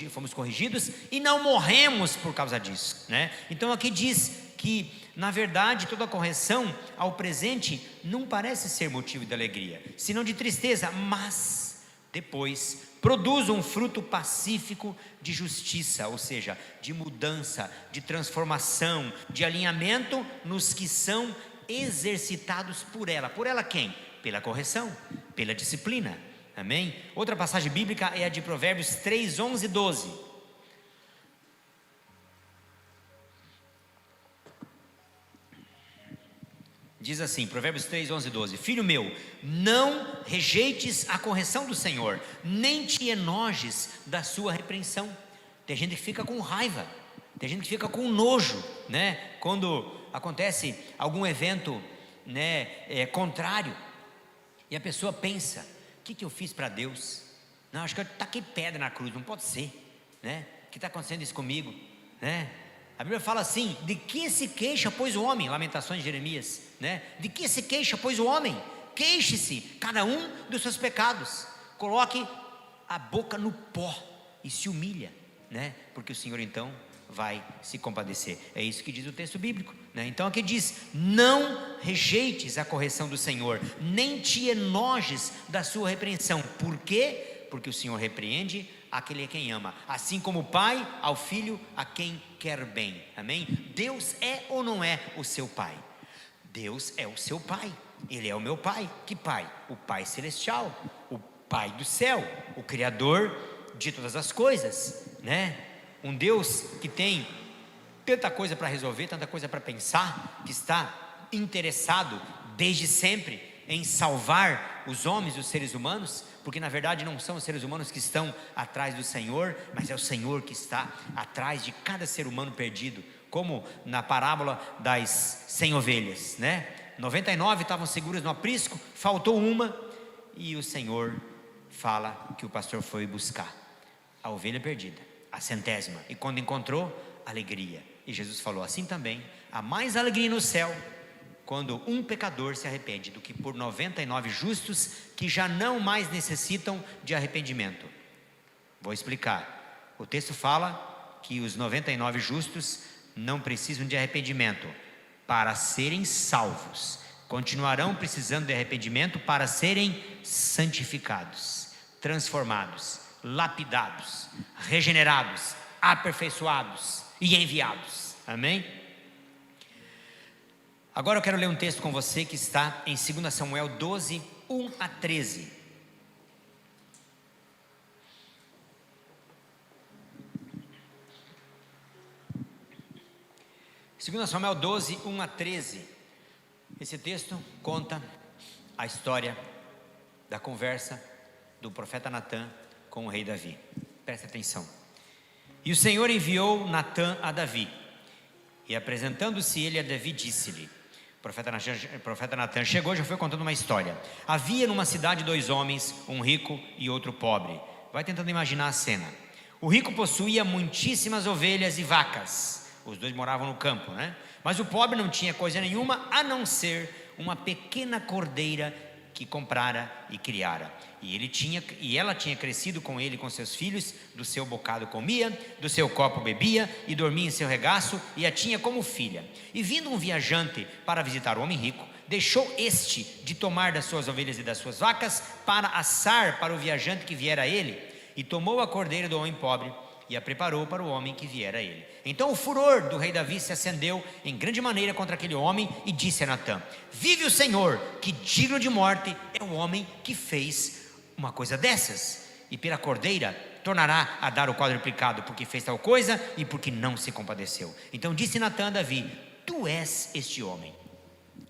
Fomos corrigidos e não morremos por causa disso, né? Então aqui diz que na verdade toda correção ao presente não parece ser motivo de alegria, senão de tristeza, mas depois produz um fruto pacífico de justiça, ou seja, de mudança, de transformação, de alinhamento nos que são exercitados por ela. Por ela quem? Pela correção, pela disciplina. Amém? Outra passagem bíblica é a de Provérbios 3, 11 e 12. Diz assim, Provérbios 3, 11 e 12: filho meu, não rejeites a correção do Senhor, nem te enojes da sua repreensão. Tem gente que fica com raiva, tem gente que fica com nojo, né? Quando acontece algum evento, né, contrário, e a pessoa pensa: o que eu fiz para Deus? Não, acho que eu taquei pedra na cruz, não pode ser, né? O que está acontecendo isso comigo, né? A Bíblia fala assim: de que se queixa, pois, o homem? Lamentações de Jeremias, né? De que se queixa, pois, o homem? Queixe-se cada um dos seus pecados, coloque a boca no pó e se humilha, né? Porque o Senhor então vai se compadecer. É isso que diz o texto bíblico, né? Então aqui diz: não rejeites a correção do Senhor, nem te enojes da sua repreensão. Por quê? Porque o Senhor repreende aquele a quem ama, assim como o pai ao filho a quem quer bem. Amém? Deus é ou não é o seu pai? Deus é o seu pai. Ele é o meu pai. Que pai? O Pai Celestial, o Pai do céu, o Criador de todas as coisas, né? Um Deus que tem tanta coisa para resolver, tanta coisa para pensar, que está interessado desde sempre em salvar os homens e os seres humanos, porque na verdade não são os seres humanos que estão atrás do Senhor, mas é o Senhor que está atrás de cada ser humano perdido, como na parábola das 100 ovelhas, né? 99 estavam seguras no aprisco, faltou uma, e o Senhor fala que o pastor foi buscar a ovelha perdida, a 100ª, e quando encontrou, alegria. E Jesus falou: assim também há mais alegria no céu quando um pecador se arrepende, do que por 99 justos que já não mais necessitam de arrependimento. Vou explicar. O texto fala que os 99 justos não precisam de arrependimento para serem salvos, continuarão precisando de arrependimento para serem santificados, transformados, lapidados, regenerados, aperfeiçoados e enviados. Amém? Agora eu quero ler um texto com você que está em 2 Samuel 12, 1 a 13. Segundo Samuel 12, 1 a 13. Esse texto conta a história da conversa do profeta Natã com o rei Davi. Presta atenção. E o Senhor enviou Natã a Davi, e apresentando-se ele a Davi, disse-lhe: o profeta Natã chegou, já foi contando uma história. Havia numa cidade 2 homens, um rico e outro pobre. Vai tentando imaginar a cena. O rico possuía muitíssimas ovelhas e vacas. Os dois moravam no campo, né? Mas o pobre não tinha coisa nenhuma a não ser uma pequena cordeira que comprara e criara. E ela tinha crescido com ele e com seus filhos. Do seu bocado comia, do seu copo bebia e dormia em seu regaço, e a tinha como filha. E vindo um viajante para visitar o homem rico, deixou este de tomar das suas ovelhas e das suas vacas para assar para o viajante que viera a ele, e tomou a cordeira do homem pobre e a preparou para o homem que viera a ele. Então o furor do rei Davi se acendeu em grande maneira contra aquele homem, e disse a Natã: vive o Senhor, que digno de morte é o homem que fez uma coisa dessas, e pela cordeira tornará a dar o quadruplicado, porque fez tal coisa e porque não se compadeceu. Então disse Natã a Davi: tu és este homem.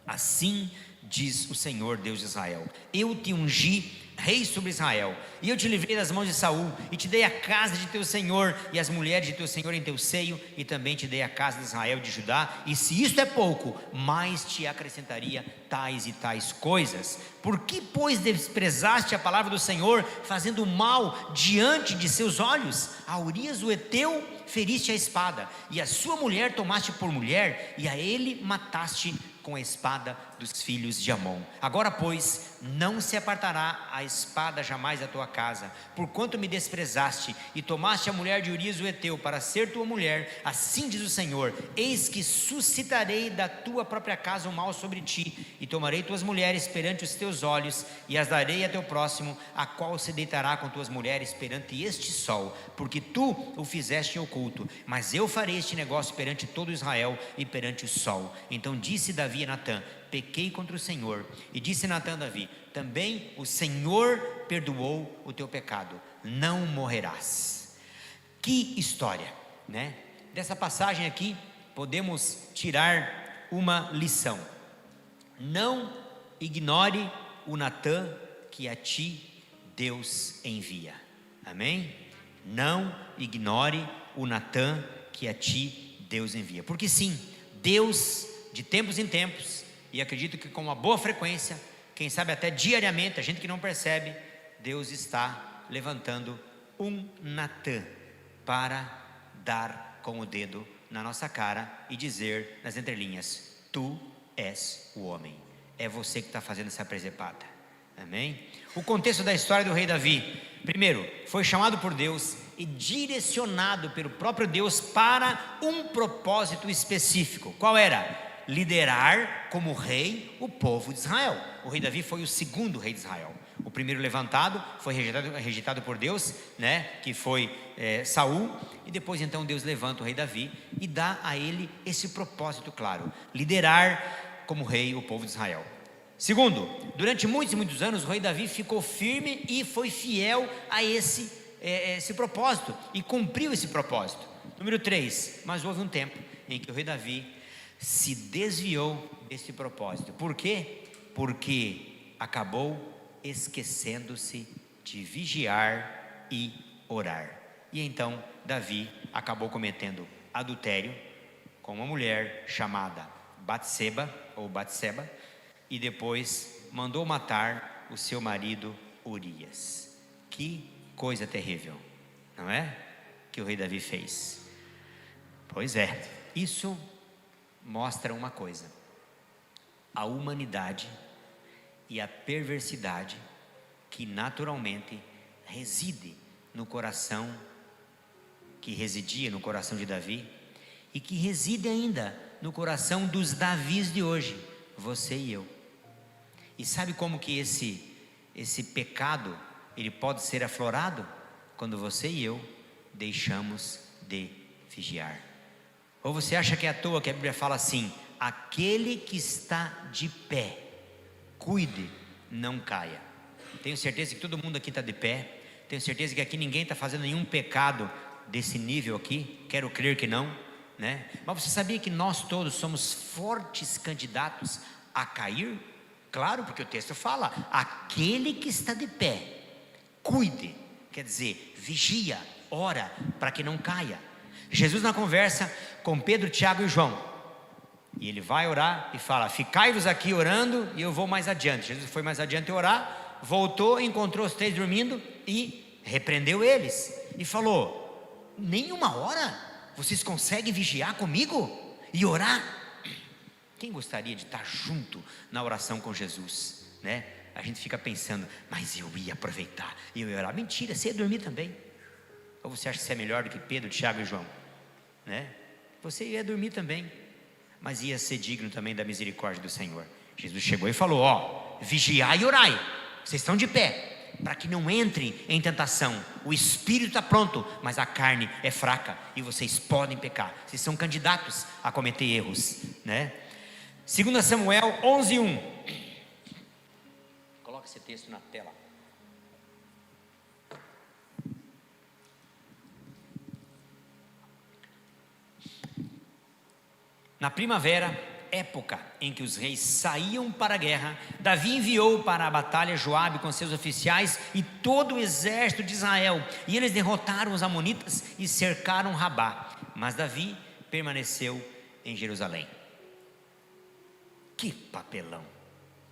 Assim diz o Senhor Deus de Israel: eu te ungi rei sobre Israel, e eu te livrei das mãos de Saul, e te dei a casa de teu senhor e as mulheres de teu senhor em teu seio, e também te dei a casa de Israel e de Judá. E se isto é pouco, mais te acrescentaria tais e tais coisas. Por que, pois, desprezaste a palavra do Senhor, fazendo mal diante de seus olhos? A Urias o heteu feriste a espada, e a sua mulher tomaste por mulher, e a ele mataste com a espada dos filhos de Amon. Agora, pois, não se apartará a espada jamais da tua casa, porquanto me desprezaste e tomaste a mulher de Urias o heteu para ser tua mulher. Assim diz o Senhor: eis que suscitarei da tua própria casa um mal sobre ti, e tomarei tuas mulheres perante os teus olhos, e as darei a teu próximo, a qual se deitará com tuas mulheres perante este sol, porque tu o fizeste em oculto, mas eu farei este negócio perante todo Israel e perante o sol. Então disse Davi a Natã: pequei contra o Senhor. E disse Natã a Davi: também o Senhor perdoou o teu pecado, não morrerás. Que história, né? Dessa passagem aqui podemos tirar uma lição: não ignore o Natã que a ti Deus envia. Amém? Não ignore o Natã que a ti Deus envia, porque sim, Deus, de tempos em tempos, e acredito que com uma boa frequência, quem sabe até diariamente, a gente que não percebe, Deus está levantando um Natã para dar com o dedo na nossa cara e dizer nas entrelinhas: tu és o homem, é você que está fazendo essa presepada. Amém? O contexto da história do rei Davi: primeiro, foi chamado por Deus e direcionado pelo próprio Deus para um propósito específico. Qual era? Liderar como rei o povo de Israel. O rei Davi foi o segundo rei de Israel. O primeiro levantado foi rejeitado por Deus, né? Que foi Saul. E depois então Deus levanta o rei Davi e dá a ele esse propósito claro: liderar como rei o povo de Israel. Segundo, durante muitos e muitos anos o rei Davi ficou firme e foi fiel a esse propósito, e cumpriu esse propósito. Número 3, mas houve um tempo em que o rei Davi se desviou desse propósito. Por quê? Porque acabou esquecendo-se de vigiar e orar. E então Davi acabou cometendo adultério com uma mulher chamada Batseba, e depois mandou matar o seu marido Urias. Que coisa terrível, não é? Que o rei Davi fez. Pois é, isso mostra uma coisa: a humanidade e a perversidade que naturalmente reside no coração, que residia no coração de Davi, e que reside ainda no coração dos Davis de hoje, você e eu. E sabe como que esse pecado ele pode ser aflorado? Quando você e eu deixamos de vigiar. Ou você acha que é à toa que a Bíblia fala assim: aquele que está de pé, cuide, não caia. Tenho certeza que todo mundo aqui está de pé. Tenho certeza que aqui ninguém está fazendo nenhum pecado desse nível aqui. Quero crer que não, né? Mas você sabia que nós todos somos fortes candidatos a cair? Claro, porque o texto fala: aquele que está de pé, cuide. Quer dizer, vigia, ora, para que não caia. Jesus, na conversa com Pedro, Tiago e João, e ele vai orar e fala: ficai-vos aqui orando e eu vou mais adiante. Jesus foi mais adiante orar, voltou, encontrou os 3 dormindo e repreendeu eles e falou: nenhuma hora vocês conseguem vigiar comigo e orar? Quem gostaria de estar junto na oração com Jesus, né? A gente fica pensando: mas eu ia aproveitar e eu ia orar. Mentira, você ia dormir também. Ou você acha que você é melhor do que Pedro, Tiago e João, né? Você ia dormir também, mas ia ser digno também da misericórdia do Senhor. Jesus chegou e falou: ó, vigiai e orai. Vocês estão de pé, para que não entrem em tentação. O espírito está pronto, mas a carne é fraca e vocês podem pecar. Vocês são candidatos a cometer erros, né? 2 Samuel 11:1. Coloca esse texto na tela. Na primavera, época em que os reis saíam para a guerra, Davi enviou para a batalha Joabe com seus oficiais e todo o exército de Israel, e eles derrotaram os amonitas e cercaram Rabá, mas Davi permaneceu em Jerusalém. Que papelão!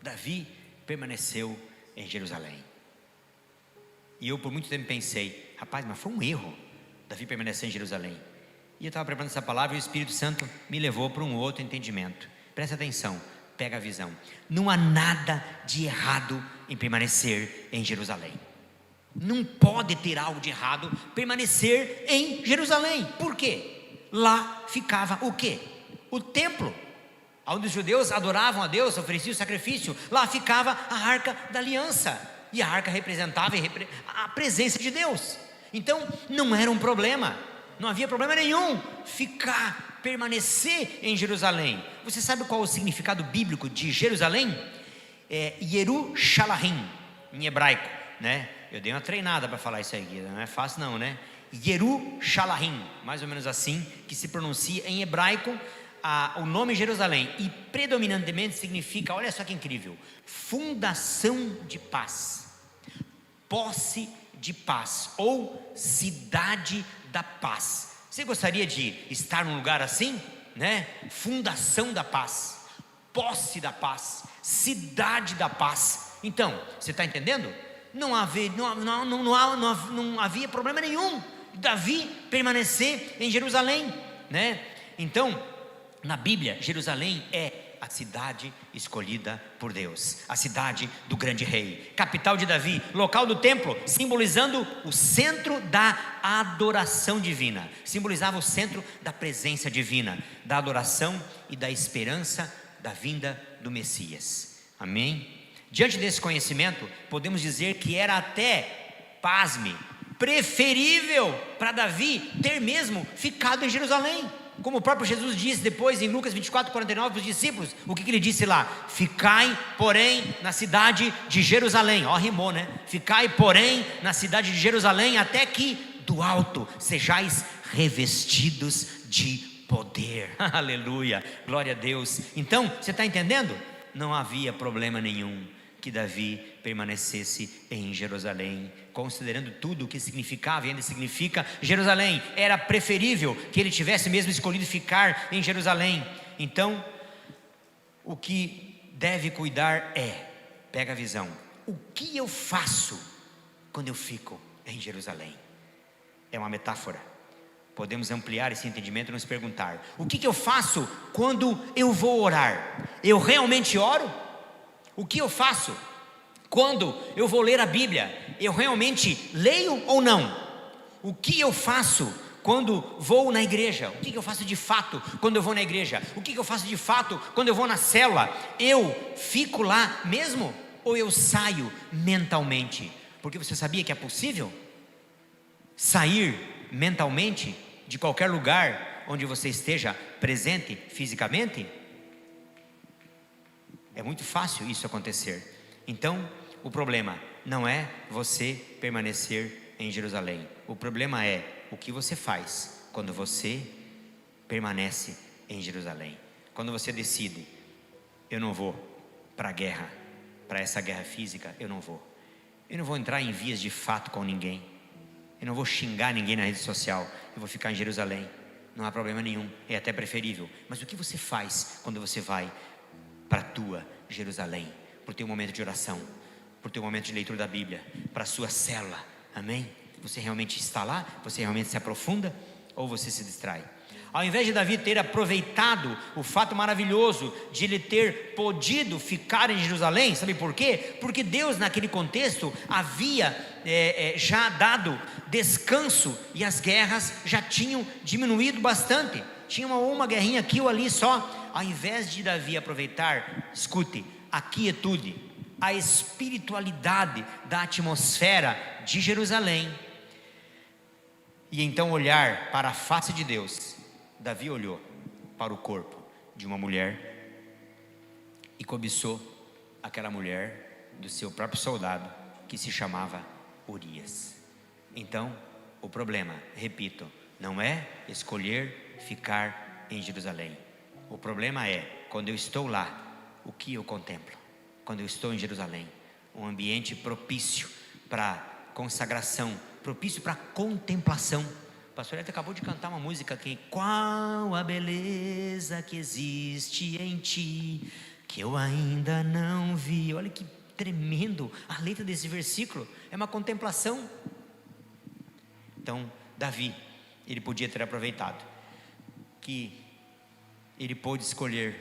Davi permaneceu em Jerusalém. E eu por muito tempo pensei: rapaz, mas foi um erro Davi permanecer em Jerusalém. E eu estava preparando essa palavra e o Espírito Santo me levou para um outro entendimento. Presta atenção, pega a visão. Não há nada de errado em permanecer em Jerusalém. Não pode ter algo de errado permanecer em Jerusalém. Por quê? Lá ficava o quê? O templo, onde os judeus adoravam a Deus, ofereciam sacrifício. Lá ficava a arca da aliança, e a arca representava a presença de Deus. Então não era um problema, não havia problema nenhum permanecer em Jerusalém. Você sabe qual é o significado bíblico de Jerusalém? É Yerushalayim, em hebraico, né? Eu dei uma treinada para falar isso aqui, não é fácil não, né? Yerushalayim, mais ou menos assim que se pronuncia em hebraico o nome Jerusalém, e predominantemente significa, olha só que incrível, fundação de paz, posse de paz, ou cidade da paz. Você gostaria de estar num lugar assim, né? Fundação da paz, posse da paz, cidade da paz. Então, você está entendendo? Não havia problema nenhum Davi permanecer em Jerusalém, né? Então, na Bíblia, Jerusalém é a cidade escolhida por Deus, a cidade do grande rei, capital de Davi, local do templo, simbolizando o centro da adoração divina, simbolizava o centro da presença divina, da adoração e da esperança da vinda do Messias. Amém? Diante desse conhecimento, podemos dizer que era até, pasme, preferível para Davi ter mesmo ficado em Jerusalém. Como o próprio Jesus disse depois em Lucas 24:49 para os discípulos, o que ele disse lá? Ficai, porém, na cidade de Jerusalém. Ó, rimou, né? Ficai, porém, na cidade de Jerusalém, até que do alto sejais revestidos de poder. Aleluia, glória a Deus. Então, você está entendendo? Não havia problema nenhum que Davi permanecesse em Jerusalém, considerando tudo o que significava, e ainda significa Jerusalém. Era preferível que ele tivesse mesmo escolhido ficar em Jerusalém. Então, o que deve cuidar pega a visão, o que eu faço quando eu fico em Jerusalém? É uma metáfora. Podemos ampliar esse entendimento e nos perguntar: o que eu faço quando eu vou orar? Eu realmente oro? O que eu faço quando eu vou ler a Bíblia? Eu realmente leio ou não? O que eu faço quando vou na igreja? O que eu faço de fato quando eu vou na igreja? O que eu faço de fato quando eu vou na célula? Eu fico lá mesmo ou eu saio mentalmente? Porque você sabia que é possível sair mentalmente de qualquer lugar onde você esteja presente fisicamente? É muito fácil isso acontecer. Então, o problema não é você permanecer em Jerusalém. O problema é o que você faz quando você permanece em Jerusalém. Quando você decide, eu não vou para a guerra, para essa guerra física, eu não vou. Eu não vou entrar em vias de fato com ninguém. Eu não vou xingar ninguém na rede social. Eu vou ficar em Jerusalém. Não há problema nenhum, é até preferível. Mas o que você faz quando você vai para a tua Jerusalém? Para o teu momento de oração, para o teu momento de leitura da Bíblia, para a sua célula, amém? Você realmente está lá? Você realmente se aprofunda? Ou você se distrai? Ao invés de Davi ter aproveitado o fato maravilhoso de ele ter podido ficar em Jerusalém, sabe por quê? Porque Deus naquele contexto havia já dado descanso e as guerras já tinham diminuído bastante. Tinha uma guerrinha aqui ou ali só. Ao invés de Davi aproveitar, escute, a quietude, a espiritualidade da atmosfera de Jerusalém, e então olhar para a face de Deus, Davi olhou para o corpo de uma mulher e cobiçou aquela mulher do seu próprio soldado, que se chamava Urias. Então, o problema, repito, não é escolher ficar em Jerusalém. O problema é, quando eu estou lá, o que eu contemplo? Quando eu estou em Jerusalém, um ambiente propício para consagração, propício para contemplação. O pastor Eto acabou de cantar uma música aqui. Qual a beleza que existe em ti, que eu ainda não vi. Olha que tremendo a letra desse versículo. É uma contemplação. Então, Davi, ele podia ter aproveitado que ele pôde escolher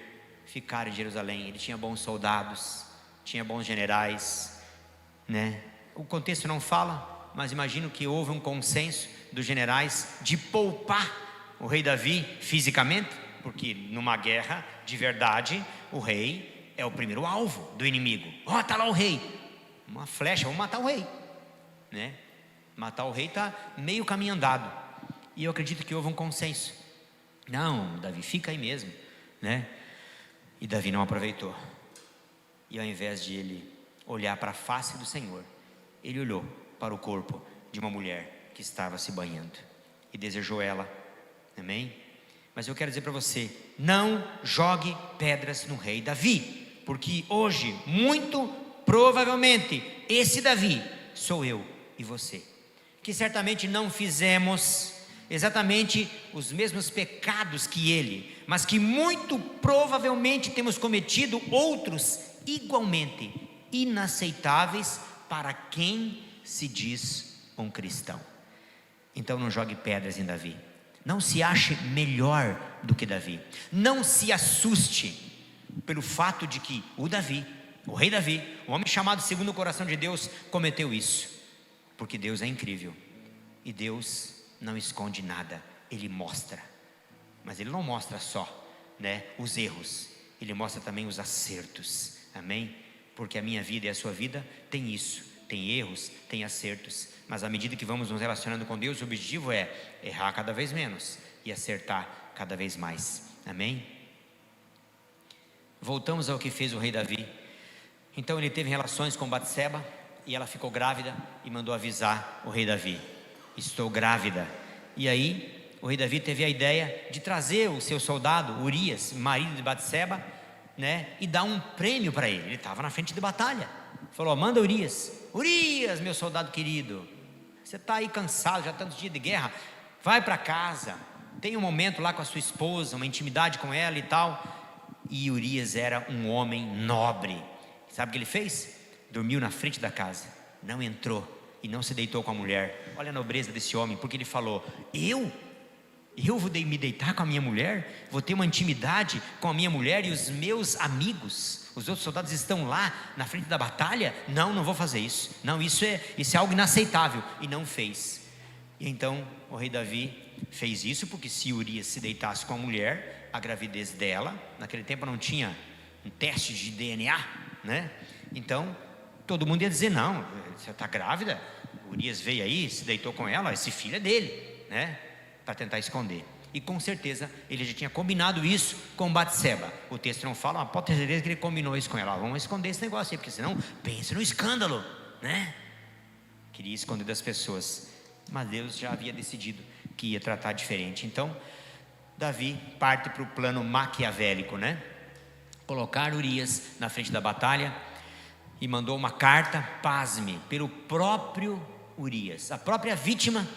ficar em Jerusalém. Ele tinha bons soldados, tinha bons generais, né? O contexto não fala, mas imagino que houve um consenso dos generais de poupar o rei Davi fisicamente, porque numa guerra de verdade, o rei é o primeiro alvo do inimigo. Está lá o rei, uma flecha, vamos matar o rei, né? Matar o rei está meio caminho andado. E eu acredito que houve um consenso. Não, Davi, fica aí mesmo, né? E Davi não aproveitou. E ao invés de ele olhar para a face do Senhor, ele olhou para o corpo de uma mulher que estava se banhando e desejou ela, amém? Mas eu quero dizer para você, não jogue pedras no rei Davi, porque hoje, muito provavelmente, esse Davi sou eu e você, que certamente não fizemos exatamente os mesmos pecados que ele, mas que muito provavelmente temos cometido outros igualmente inaceitáveis para quem se diz um cristão. Então não jogue pedras em Davi, não se ache melhor do que Davi, não se assuste pelo fato de que o Davi, o rei Davi, o homem chamado segundo o coração de Deus, cometeu isso, porque Deus é incrível e Deus não esconde nada, Ele mostra, mas Ele não mostra só, né, os erros, Ele mostra também os acertos, amém? Porque a minha vida e a sua vida tem isso, tem erros, tem acertos, mas à medida que vamos nos relacionando com Deus, o objetivo é errar cada vez menos e acertar cada vez mais, amém? Voltamos ao que fez o rei Davi. Então ele teve relações com Batseba e ela ficou grávida e mandou avisar o rei Davi: estou grávida. E aí o rei Davi teve a ideia de trazer o seu soldado Urias, marido de Batseba, né, e dar um prêmio para ele. Ele estava na frente de batalha. Falou: manda Urias, Urias, meu soldado querido, você está aí cansado, já tantos dias de guerra, vai para casa, tem um momento lá com a sua esposa, uma intimidade com ela e tal. E Urias era um homem nobre. Sabe o que ele fez? Dormiu na frente da casa, não entrou e não se deitou com a mulher. Olha a nobreza desse homem, porque ele falou: eu vou me deitar com a minha mulher, vou ter uma intimidade com a minha mulher e os meus amigos, os outros soldados estão lá na frente da batalha? Não vou fazer isso. Não, isso é algo inaceitável. E não fez. E então o rei Davi fez isso, porque se Urias se deitasse com a mulher, a gravidez dela, naquele tempo não tinha um teste de DNA, né? Então todo mundo ia dizer: não, você está grávida, Urias veio aí, se deitou com ela, esse filho é dele, né? para tentar esconder. E com certeza ele já tinha combinado isso com Batseba. O texto não fala, mas pode ter certeza que ele combinou isso com ela. Vamos esconder esse negócio aí, porque senão pense no escândalo, né? Queria esconder das pessoas, mas Deus já havia decidido que ia tratar diferente. Então Davi parte para o plano maquiavélico, né? Colocar Urias na frente da batalha e mandou uma carta, pasme, pelo próprio Urias. A própria vítima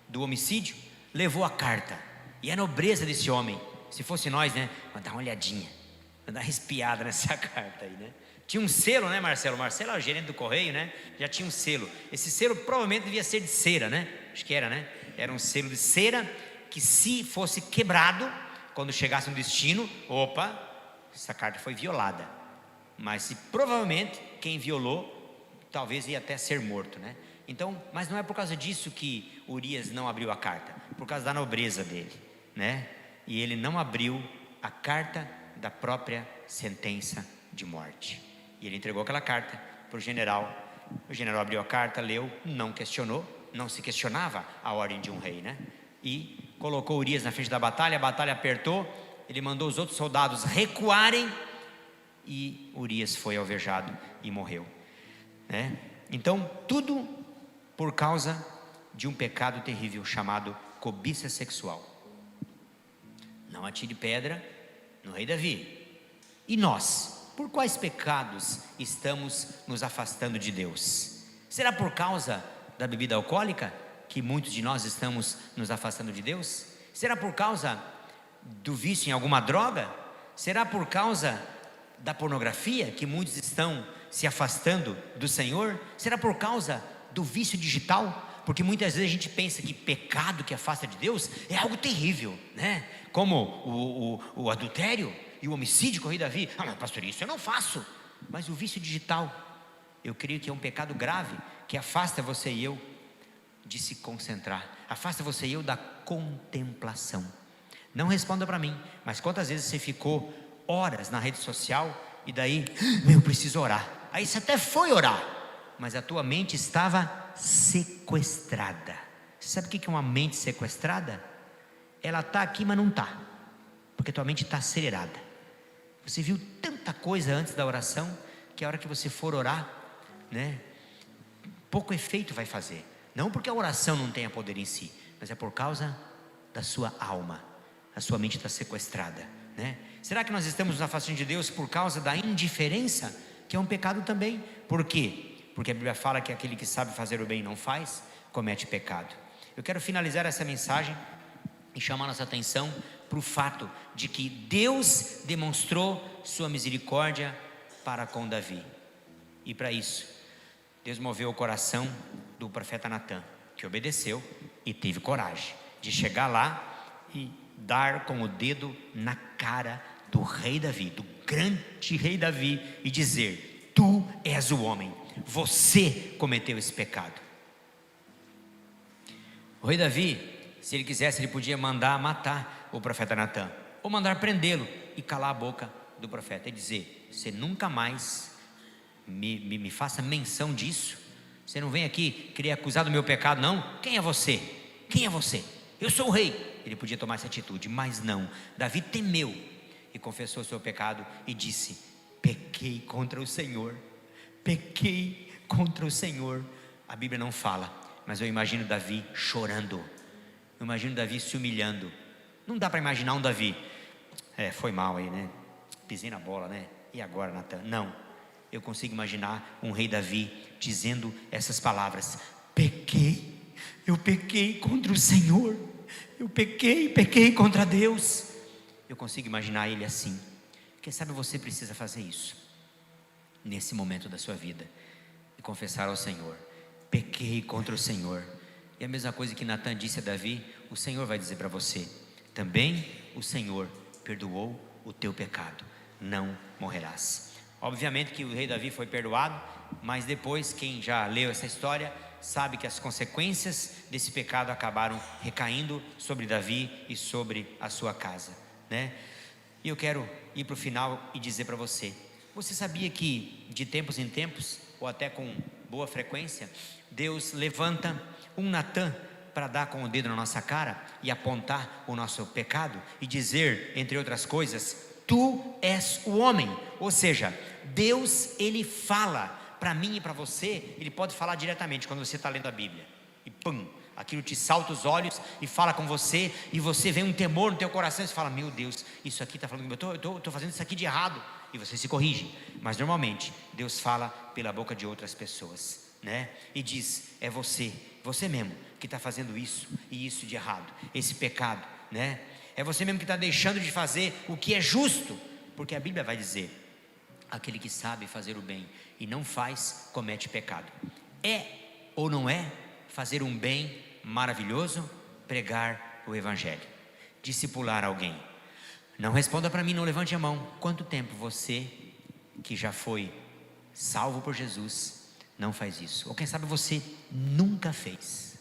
do homicídio levou a carta. E a nobreza desse homem, se fosse nós, né? Vamos dar uma olhadinha, vamos dar uma espiada nessa carta aí, né? Tinha um selo, né, Marcelo? Marcelo é o gerente do correio, né? Já tinha um selo. Esse selo provavelmente devia ser de cera, né? Acho que era, né? Era um selo de cera que, se fosse quebrado, quando chegasse no destino, opa, essa carta foi violada. Mas se provavelmente quem violou, talvez ia até ser morto, né? Então, mas não é por causa disso que Urias não abriu a carta, por causa da nobreza dele, né? E ele não abriu a carta da própria sentença de morte. E ele entregou aquela carta para o general. O general abriu a carta, leu, não questionou, não se questionava a ordem de um rei, né? E colocou Urias na frente da batalha. A batalha apertou, ele mandou os outros soldados recuarem e Urias foi alvejado e morreu, né? Então tudo por causa de um pecado terrível chamado cobiça sexual. Não atire pedra no rei Davi. E nós? Por quais pecados estamos nos afastando de Deus? Será por causa da bebida alcoólica que muitos de nós estamos nos afastando de Deus? Será por causa do vício em alguma droga? Será por causa da pornografia que muitos estão se afastando do Senhor? Será por causa do vício digital? Porque muitas vezes a gente pensa que pecado que afasta de Deus é algo terrível, né? Como o adultério e o homicídio com o rei Davi. Ah, mas pastor, isso eu não faço. Mas o vício digital, eu creio que é um pecado grave, que afasta você e eu de se concentrar, afasta você e eu da contemplação. Não responda para mim, mas quantas vezes você ficou horas na rede social e daí, eu preciso orar. Aí você até foi orar, mas a tua mente estava sequestrada. Você sabe o que é uma mente sequestrada? Ela está aqui, mas não está, porque tua mente está acelerada. Você viu tanta coisa antes da oração, que a hora que você for orar, né, pouco efeito vai fazer. Não porque a oração não tenha poder em si, mas é por causa da sua alma. A sua mente está sequestrada, né? Será que nós estamos nos afastando de Deus por causa da indiferença, que é um pecado também? Por quê? Porque a Bíblia fala que aquele que sabe fazer o bem e não faz, comete pecado. Eu quero finalizar essa mensagem e chamar nossa atenção para o fato de que Deus demonstrou sua misericórdia para com Davi. E para isso, Deus moveu o coração do profeta Natã, que obedeceu e teve coragem de chegar lá e dar com o dedo na cara do rei Davi, do grande rei Davi, e dizer: tu és o homem, você cometeu esse pecado. O rei Davi, se ele quisesse, ele podia mandar matar o profeta Natã, ou mandar prendê-lo e calar a boca do profeta e dizer: você nunca mais me faça menção disso. Você não vem aqui querer acusar do meu pecado, não? Quem é você? Quem é você? Eu sou o rei. Ele podia tomar essa atitude, mas não. Davi temeu e confessou o seu pecado e disse: pequei contra o Senhor. Pequei contra o Senhor. A Bíblia não fala, mas eu imagino Davi chorando. Eu imagino Davi se humilhando. Não dá para imaginar um Davi: foi mal aí, né? Pisei na bola, né? E agora, Natã? Não. Eu consigo imaginar um rei Davi dizendo essas palavras: pequei, eu pequei contra o Senhor, eu pequei contra Deus. Eu consigo imaginar ele assim. Quem sabe você precisa fazer isso nesse momento da sua vida e confessar ao Senhor: pequei contra o Senhor. E a mesma coisa que Natã disse a Davi, o Senhor vai dizer para você também: o Senhor perdoou o teu pecado, não morrerás. Obviamente que o rei Davi foi perdoado, mas depois, quem já leu essa história sabe que as consequências desse pecado acabaram recaindo sobre Davi e sobre a sua casa, né? E eu quero ir para o final e dizer para você: você sabia que de tempos em tempos, ou até com boa frequência, Deus levanta um Natã para dar com o dedo na nossa cara e apontar o nosso pecado e dizer, entre outras coisas, tu és o homem. Ou seja, Deus, Ele fala para mim e para você. Ele pode falar diretamente quando você está lendo a Bíblia e pum, aquilo te salta os olhos e fala com você, e você vem um temor no teu coração e você fala, meu Deus, isso aqui está falando, eu estou fazendo isso aqui de errado, e você se corrige. Mas normalmente Deus fala pela boca de outras pessoas, né? E diz, é você mesmo que está fazendo isso e isso de errado, esse pecado, né? É você mesmo que está deixando de fazer o que é justo, porque a Bíblia vai dizer, aquele que sabe fazer o bem e não faz, comete pecado. É ou não é fazer um bem maravilhoso? Pregar o Evangelho, discipular alguém. Não responda para mim, não levante a mão. Quanto tempo você, que já foi salvo por Jesus, não faz isso? Ou quem sabe você nunca fez?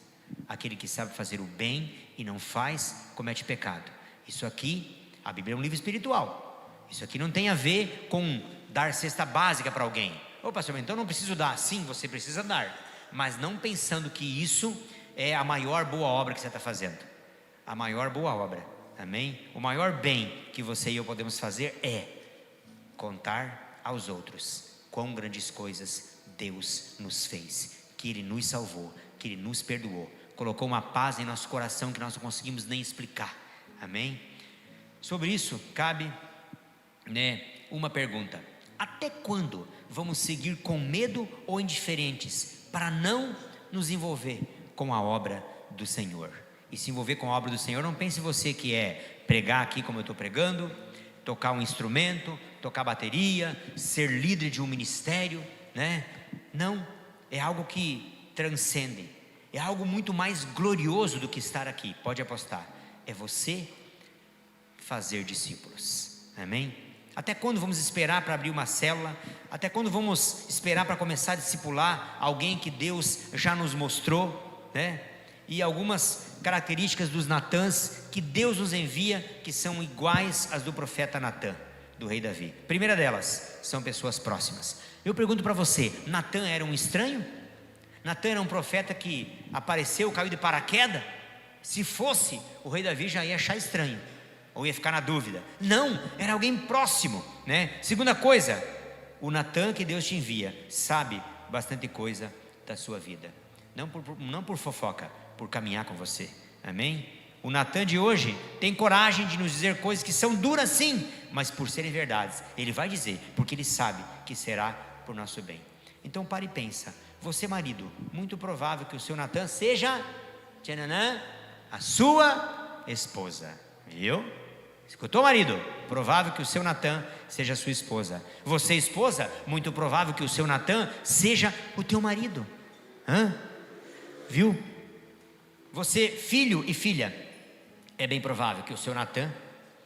Aquele que sabe fazer o bem e não faz, comete pecado. Isso aqui, a Bíblia é um livro espiritual. Isso aqui não tem a ver com dar cesta básica para alguém. Ô pastor, então não preciso dar. Sim, você precisa dar, mas não pensando que isso é a maior boa obra que você está fazendo. A maior boa obra, amém? O maior bem que você e eu podemos fazer é contar aos outros quão grandes coisas Deus nos fez, que Ele nos salvou, que Ele nos perdoou, colocou uma paz em nosso coração que nós não conseguimos nem explicar, amém? Sobre isso cabe, uma pergunta: até quando vamos seguir com medo ou indiferentes para não nos envolver com a obra do Senhor? E se envolver com a obra do Senhor, não pense você que é pregar aqui como eu estou pregando, tocar um instrumento, tocar bateria, ser líder de um ministério, né? Não, é algo que transcende, é algo muito mais glorioso do que estar aqui, pode apostar. É você fazer discípulos, amém? Até quando vamos esperar para abrir uma célula? Até quando vamos esperar para começar a discipular alguém que Deus já nos mostrou, né? E algumas características dos Natãs que Deus nos envia, que são iguais às do profeta Natã, do rei Davi. Primeira delas, são pessoas próximas. Eu pergunto para você, Natã era um estranho? Natã era um profeta que apareceu, caiu de paraquedas? Se fosse, o rei Davi já ia achar estranho, ou ia ficar na dúvida. Não, era alguém próximo, né? Segunda coisa, o Natã que Deus te envia sabe bastante coisa da sua vida, não por fofoca, por caminhar com você, amém? O Natã de hoje tem coragem de nos dizer coisas que são duras sim, mas por serem verdades, ele vai dizer, porque ele sabe que será por nosso bem. Então pare e pensa, você marido, muito provável que o seu Natã seja a sua esposa, viu? Escutou, marido? Provável que o seu Natã seja a sua esposa. Você, esposa, muito provável que o seu Natã seja o teu marido. Viu? Você, filho e filha, é bem provável que o seu Natã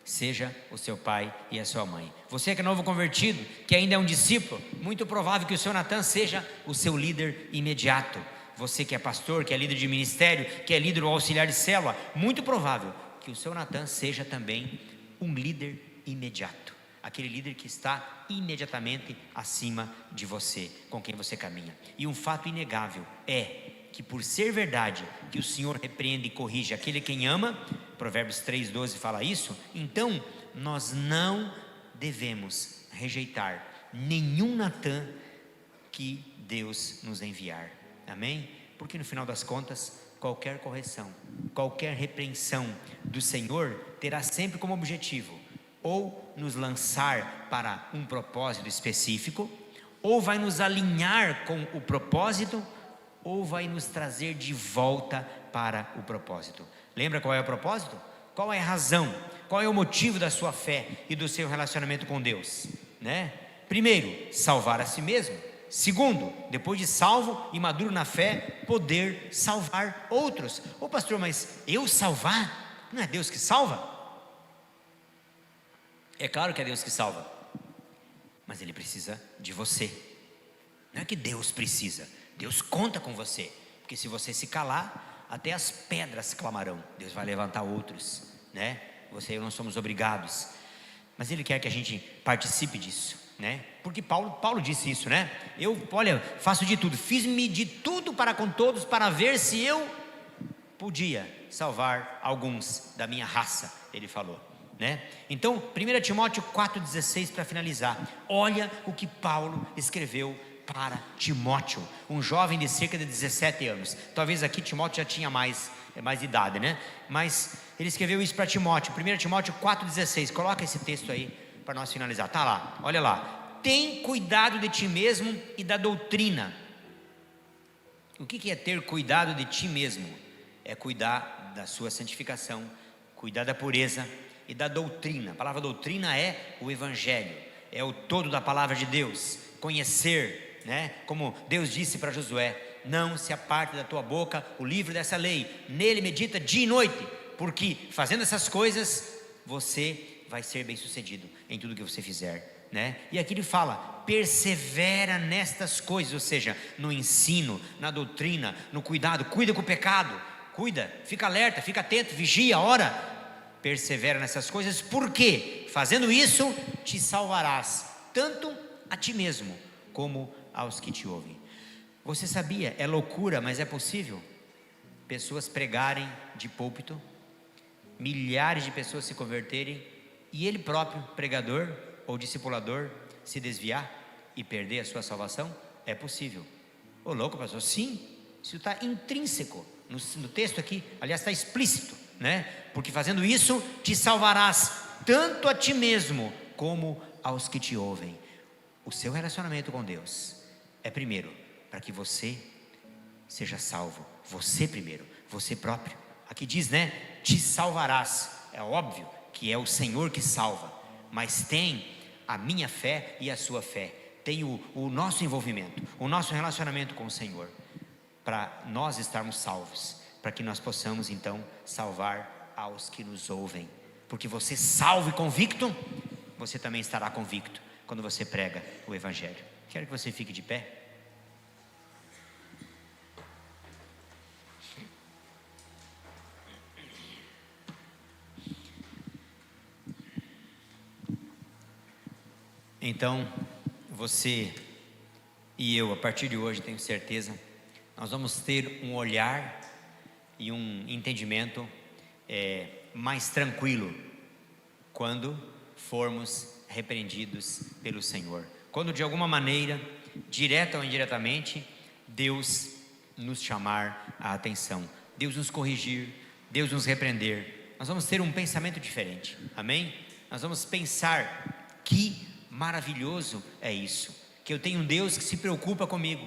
seja o seu pai e a sua mãe. Você que é novo convertido, que ainda é um discípulo, muito provável que o seu Natã seja o seu líder imediato. Você que é pastor, que é líder de ministério, que é líder ou auxiliar de célula, muito provável que o seu Natã seja também um líder imediato, aquele líder que está imediatamente acima de você, com quem você caminha. E um fato inegável é que, por ser verdade que o Senhor repreende e corrige aquele quem ama, Provérbios 3,12 fala isso, então nós não devemos rejeitar nenhum Natã que Deus nos enviar, amém? Porque no final das contas, qualquer correção, qualquer repreensão do Senhor terá sempre como objetivo ou nos lançar para um propósito específico, ou vai nos alinhar com o propósito, ou vai nos trazer de volta para o propósito. Lembra qual é o propósito? Qual é a razão? Qual é o motivo da sua fé e do seu relacionamento com Deus, né? Primeiro, salvar a si mesmo. Segundo, depois de salvo e maduro na fé, poder salvar outros. Ô pastor, mas eu salvar? Não é Deus que salva? É claro que é Deus que salva, mas Ele precisa de você. Não é que Deus precisa, Deus conta com você, porque se você se calar, até as pedras clamarão. Deus vai levantar outros, né? Você e eu não somos obrigados, mas Ele quer que a gente participe disso, né? Porque Paulo disse isso, né? Eu, olha, faço de tudo, fiz-me de tudo para com todos, para ver se eu podia salvar alguns da minha raça, ele falou, né? Então, 1 Timóteo 4,16 para finalizar. Olha o que Paulo escreveu para Timóteo, um jovem de cerca de 17 anos. Talvez aqui Timóteo já tinha mais idade, né? Mas ele escreveu isso para Timóteo, 1 Timóteo 4,16. Coloca esse texto aí para nós finalizar. Tá lá, olha lá. Tem cuidado de ti mesmo e da doutrina. O que é ter cuidado de ti mesmo? É cuidar da sua santificação, cuidar da pureza e da doutrina. A palavra doutrina é o evangelho, é o todo da palavra de Deus. Conhecer, né? Como Deus disse para Josué: não se aparte da tua boca o livro dessa lei, nele medita dia e noite, porque fazendo essas coisas você vai ser bem sucedido em tudo que você fizer, né? E aqui ele fala: persevera nestas coisas, ou seja, no ensino, na doutrina, no cuidado. Cuida com o pecado, cuida, fica alerta, fica atento, vigia, ora. Persevera nessas coisas, porque fazendo isso te salvarás, tanto a ti mesmo como aos que te ouvem. Você sabia, é loucura, mas é possível, pessoas pregarem de púlpito, milhares de pessoas se converterem, e ele próprio, pregador ou discipulador, se desviar e perder a sua salvação? É possível. Ô louco, pastor? Sim, isso está intrínseco no texto aqui, aliás está explícito, né? Porque fazendo isso te salvarás, tanto a ti mesmo como aos que te ouvem. O seu relacionamento com Deus é primeiro, para que você seja salvo, você primeiro, você próprio. Aqui diz, né? Te salvarás. É óbvio que é o Senhor que salva, mas tem a minha fé e a sua fé, tem o nosso envolvimento, o nosso relacionamento com o Senhor, para nós estarmos salvos, para que nós possamos então salvar aos que nos ouvem. Porque você salvo e convicto, você também estará convicto quando você prega o Evangelho. Quero que você fique de pé. Então, você e eu, a partir de hoje, tenho certeza, nós vamos ter um olhar e um entendimento mais tranquilo quando formos repreendidos pelo Senhor. Quando de alguma maneira, direta ou indiretamente, Deus nos chamar a atenção, Deus nos corrigir, Deus nos repreender, nós vamos ter um pensamento diferente, amém? Nós vamos pensar: que maravilhoso é isso, que eu tenho um Deus que se preocupa comigo,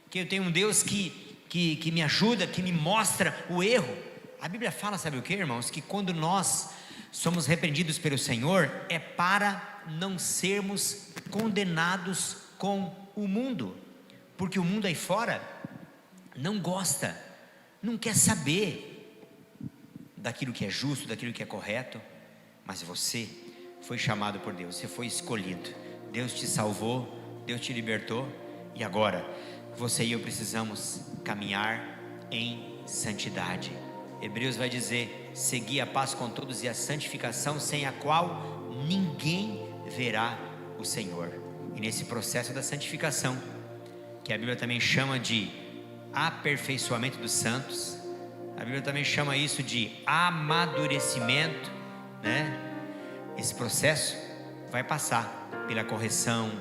que eu tenho um Deus que me ajuda, que me mostra o erro. A Bíblia fala, sabe o que, irmãos? Que quando nós somos repreendidos pelo Senhor, é para não sermos condenados com o mundo, porque o mundo aí fora não gosta, não quer saber daquilo que é justo, daquilo que é correto, mas você foi chamado por Deus, você foi escolhido, Deus te salvou, Deus te libertou, e agora você e eu precisamos caminhar em santidade. Hebreus vai dizer: segui a paz com todos e a santificação, sem a qual ninguém verá o Senhor. E nesse processo da santificação, que a Bíblia também chama de aperfeiçoamento dos santos, a Bíblia também chama isso de amadurecimento, né? Esse processo vai passar pela correção,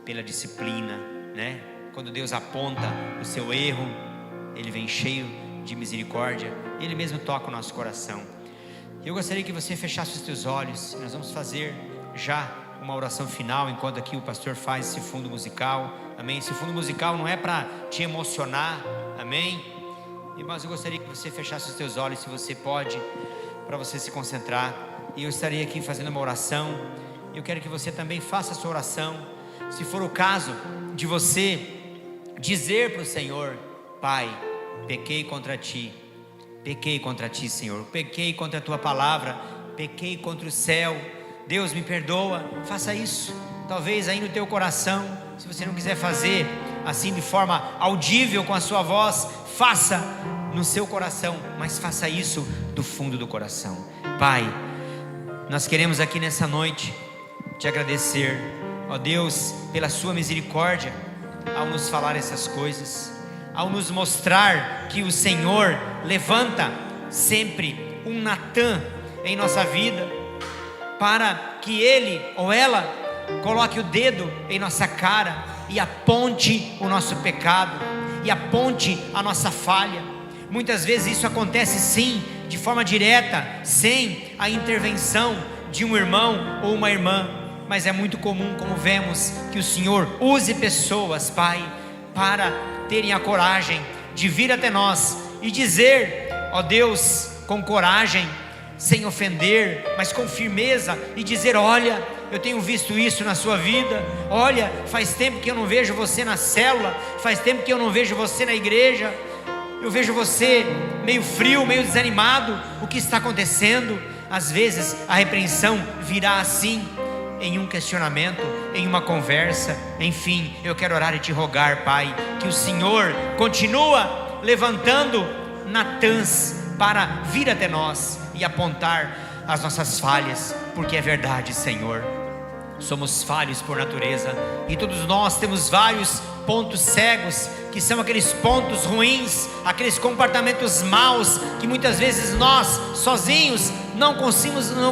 pela disciplina, né? Quando Deus aponta o seu erro, Ele vem cheio de misericórdia, Ele mesmo toca o nosso coração. Eu gostaria que você fechasse os teus olhos. Nós vamos fazer já uma oração final, enquanto aqui o pastor faz esse fundo musical, amém? Esse fundo musical não é para te emocionar, amém? Mas eu gostaria que você fechasse os teus olhos, se você pode, para você se concentrar. E eu estarei aqui fazendo uma oração. Eu quero que você também faça a sua oração. Se for o caso de você dizer para o Senhor: Pai, pequei contra Ti, Senhor, pequei contra a Tua palavra, pequei contra o céu, Deus me perdoa. Faça isso, talvez aí no teu coração. Se você não quiser fazer assim de forma audível com a sua voz, faça no seu coração, mas faça isso do fundo do coração. Pai, nós queremos aqui nessa noite te agradecer, ó Deus, pela sua misericórdia, ao nos falar essas coisas, ao nos mostrar que o Senhor levanta sempre um Natan em nossa vida, para que ele ou ela coloque o dedo em nossa cara e aponte o nosso pecado, e aponte a nossa falha. Muitas vezes isso acontece sim, de forma direta, sem a intervenção de um irmão ou uma irmã, mas é muito comum, como vemos, que o Senhor use pessoas, Pai, para terem a coragem de vir até nós e dizer, ó Deus, com coragem, sem ofender, mas com firmeza, e dizer: olha, eu tenho visto isso na sua vida, olha, faz tempo que eu não vejo você na célula, faz tempo que eu não vejo você na igreja, eu vejo você meio frio, meio desanimado, o que está acontecendo? Às vezes a repreensão virá assim, em um questionamento, em uma conversa. Enfim, eu quero orar e te rogar, Pai, que o Senhor continua levantando Natãs para vir até nós e apontar as nossas falhas, porque é verdade, Senhor, somos falhos por natureza, e todos nós temos vários pontos cegos, que são aqueles pontos ruins, aqueles comportamentos maus, que muitas vezes nós, sozinhos, não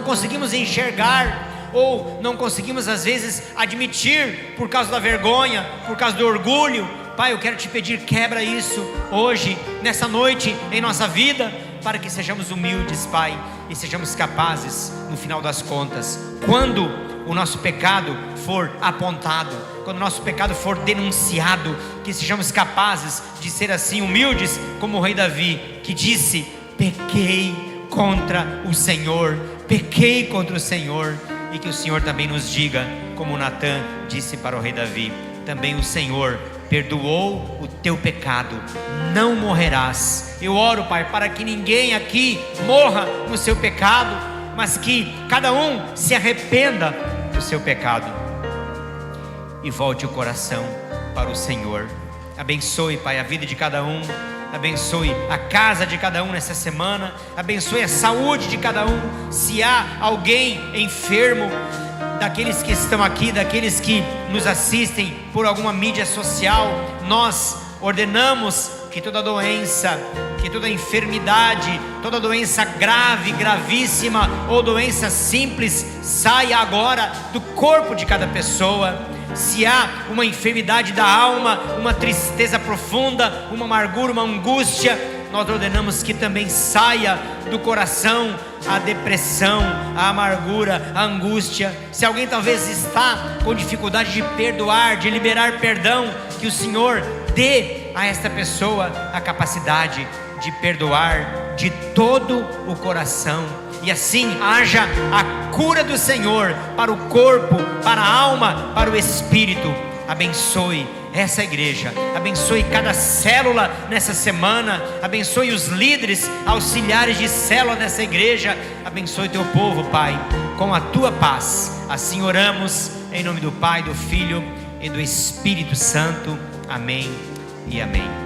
conseguimos enxergar, ou não conseguimos às vezes admitir, por causa da vergonha, por causa do orgulho. Pai, eu quero te pedir, quebra isso hoje, nessa noite, em nossa vida, para que sejamos humildes, Pai, e sejamos capazes, no final das contas, quando o nosso pecado for apontado, quando o nosso pecado for denunciado, que sejamos capazes de ser assim humildes, como o rei Davi, que disse: pequei contra o Senhor, pequei contra o Senhor. E que o Senhor também nos diga, como Natã disse para o rei Davi: também o Senhor perdoou o teu pecado, não morrerás. Eu oro, Pai, para que ninguém aqui morra no seu pecado, mas que cada um se arrependa do seu pecado e volte o coração para o Senhor. Abençoe, Pai, a vida de cada um, abençoe a casa de cada um nessa semana, abençoe a saúde de cada um. Se há alguém enfermo, daqueles que estão aqui, daqueles que nos assistem por alguma mídia social, nós ordenamos que toda doença, que toda enfermidade, toda doença grave, gravíssima ou doença simples saia agora do corpo de cada pessoa. Se há uma enfermidade da alma, uma tristeza profunda, uma amargura, uma angústia, nós ordenamos que também saia do coração a depressão, a amargura, a angústia. Se alguém talvez está com dificuldade de perdoar, de liberar perdão, que o Senhor dê a esta pessoa a capacidade de perdoar de todo o coração, e assim haja a cura do Senhor para o corpo, para a alma, para o espírito. Abençoe essa igreja, abençoe cada célula nessa semana, abençoe os líderes, auxiliares de célula nessa igreja, abençoe teu povo, Pai, com a tua paz. Assim oramos, em nome do Pai, do Filho e do Espírito Santo. Amém e amém.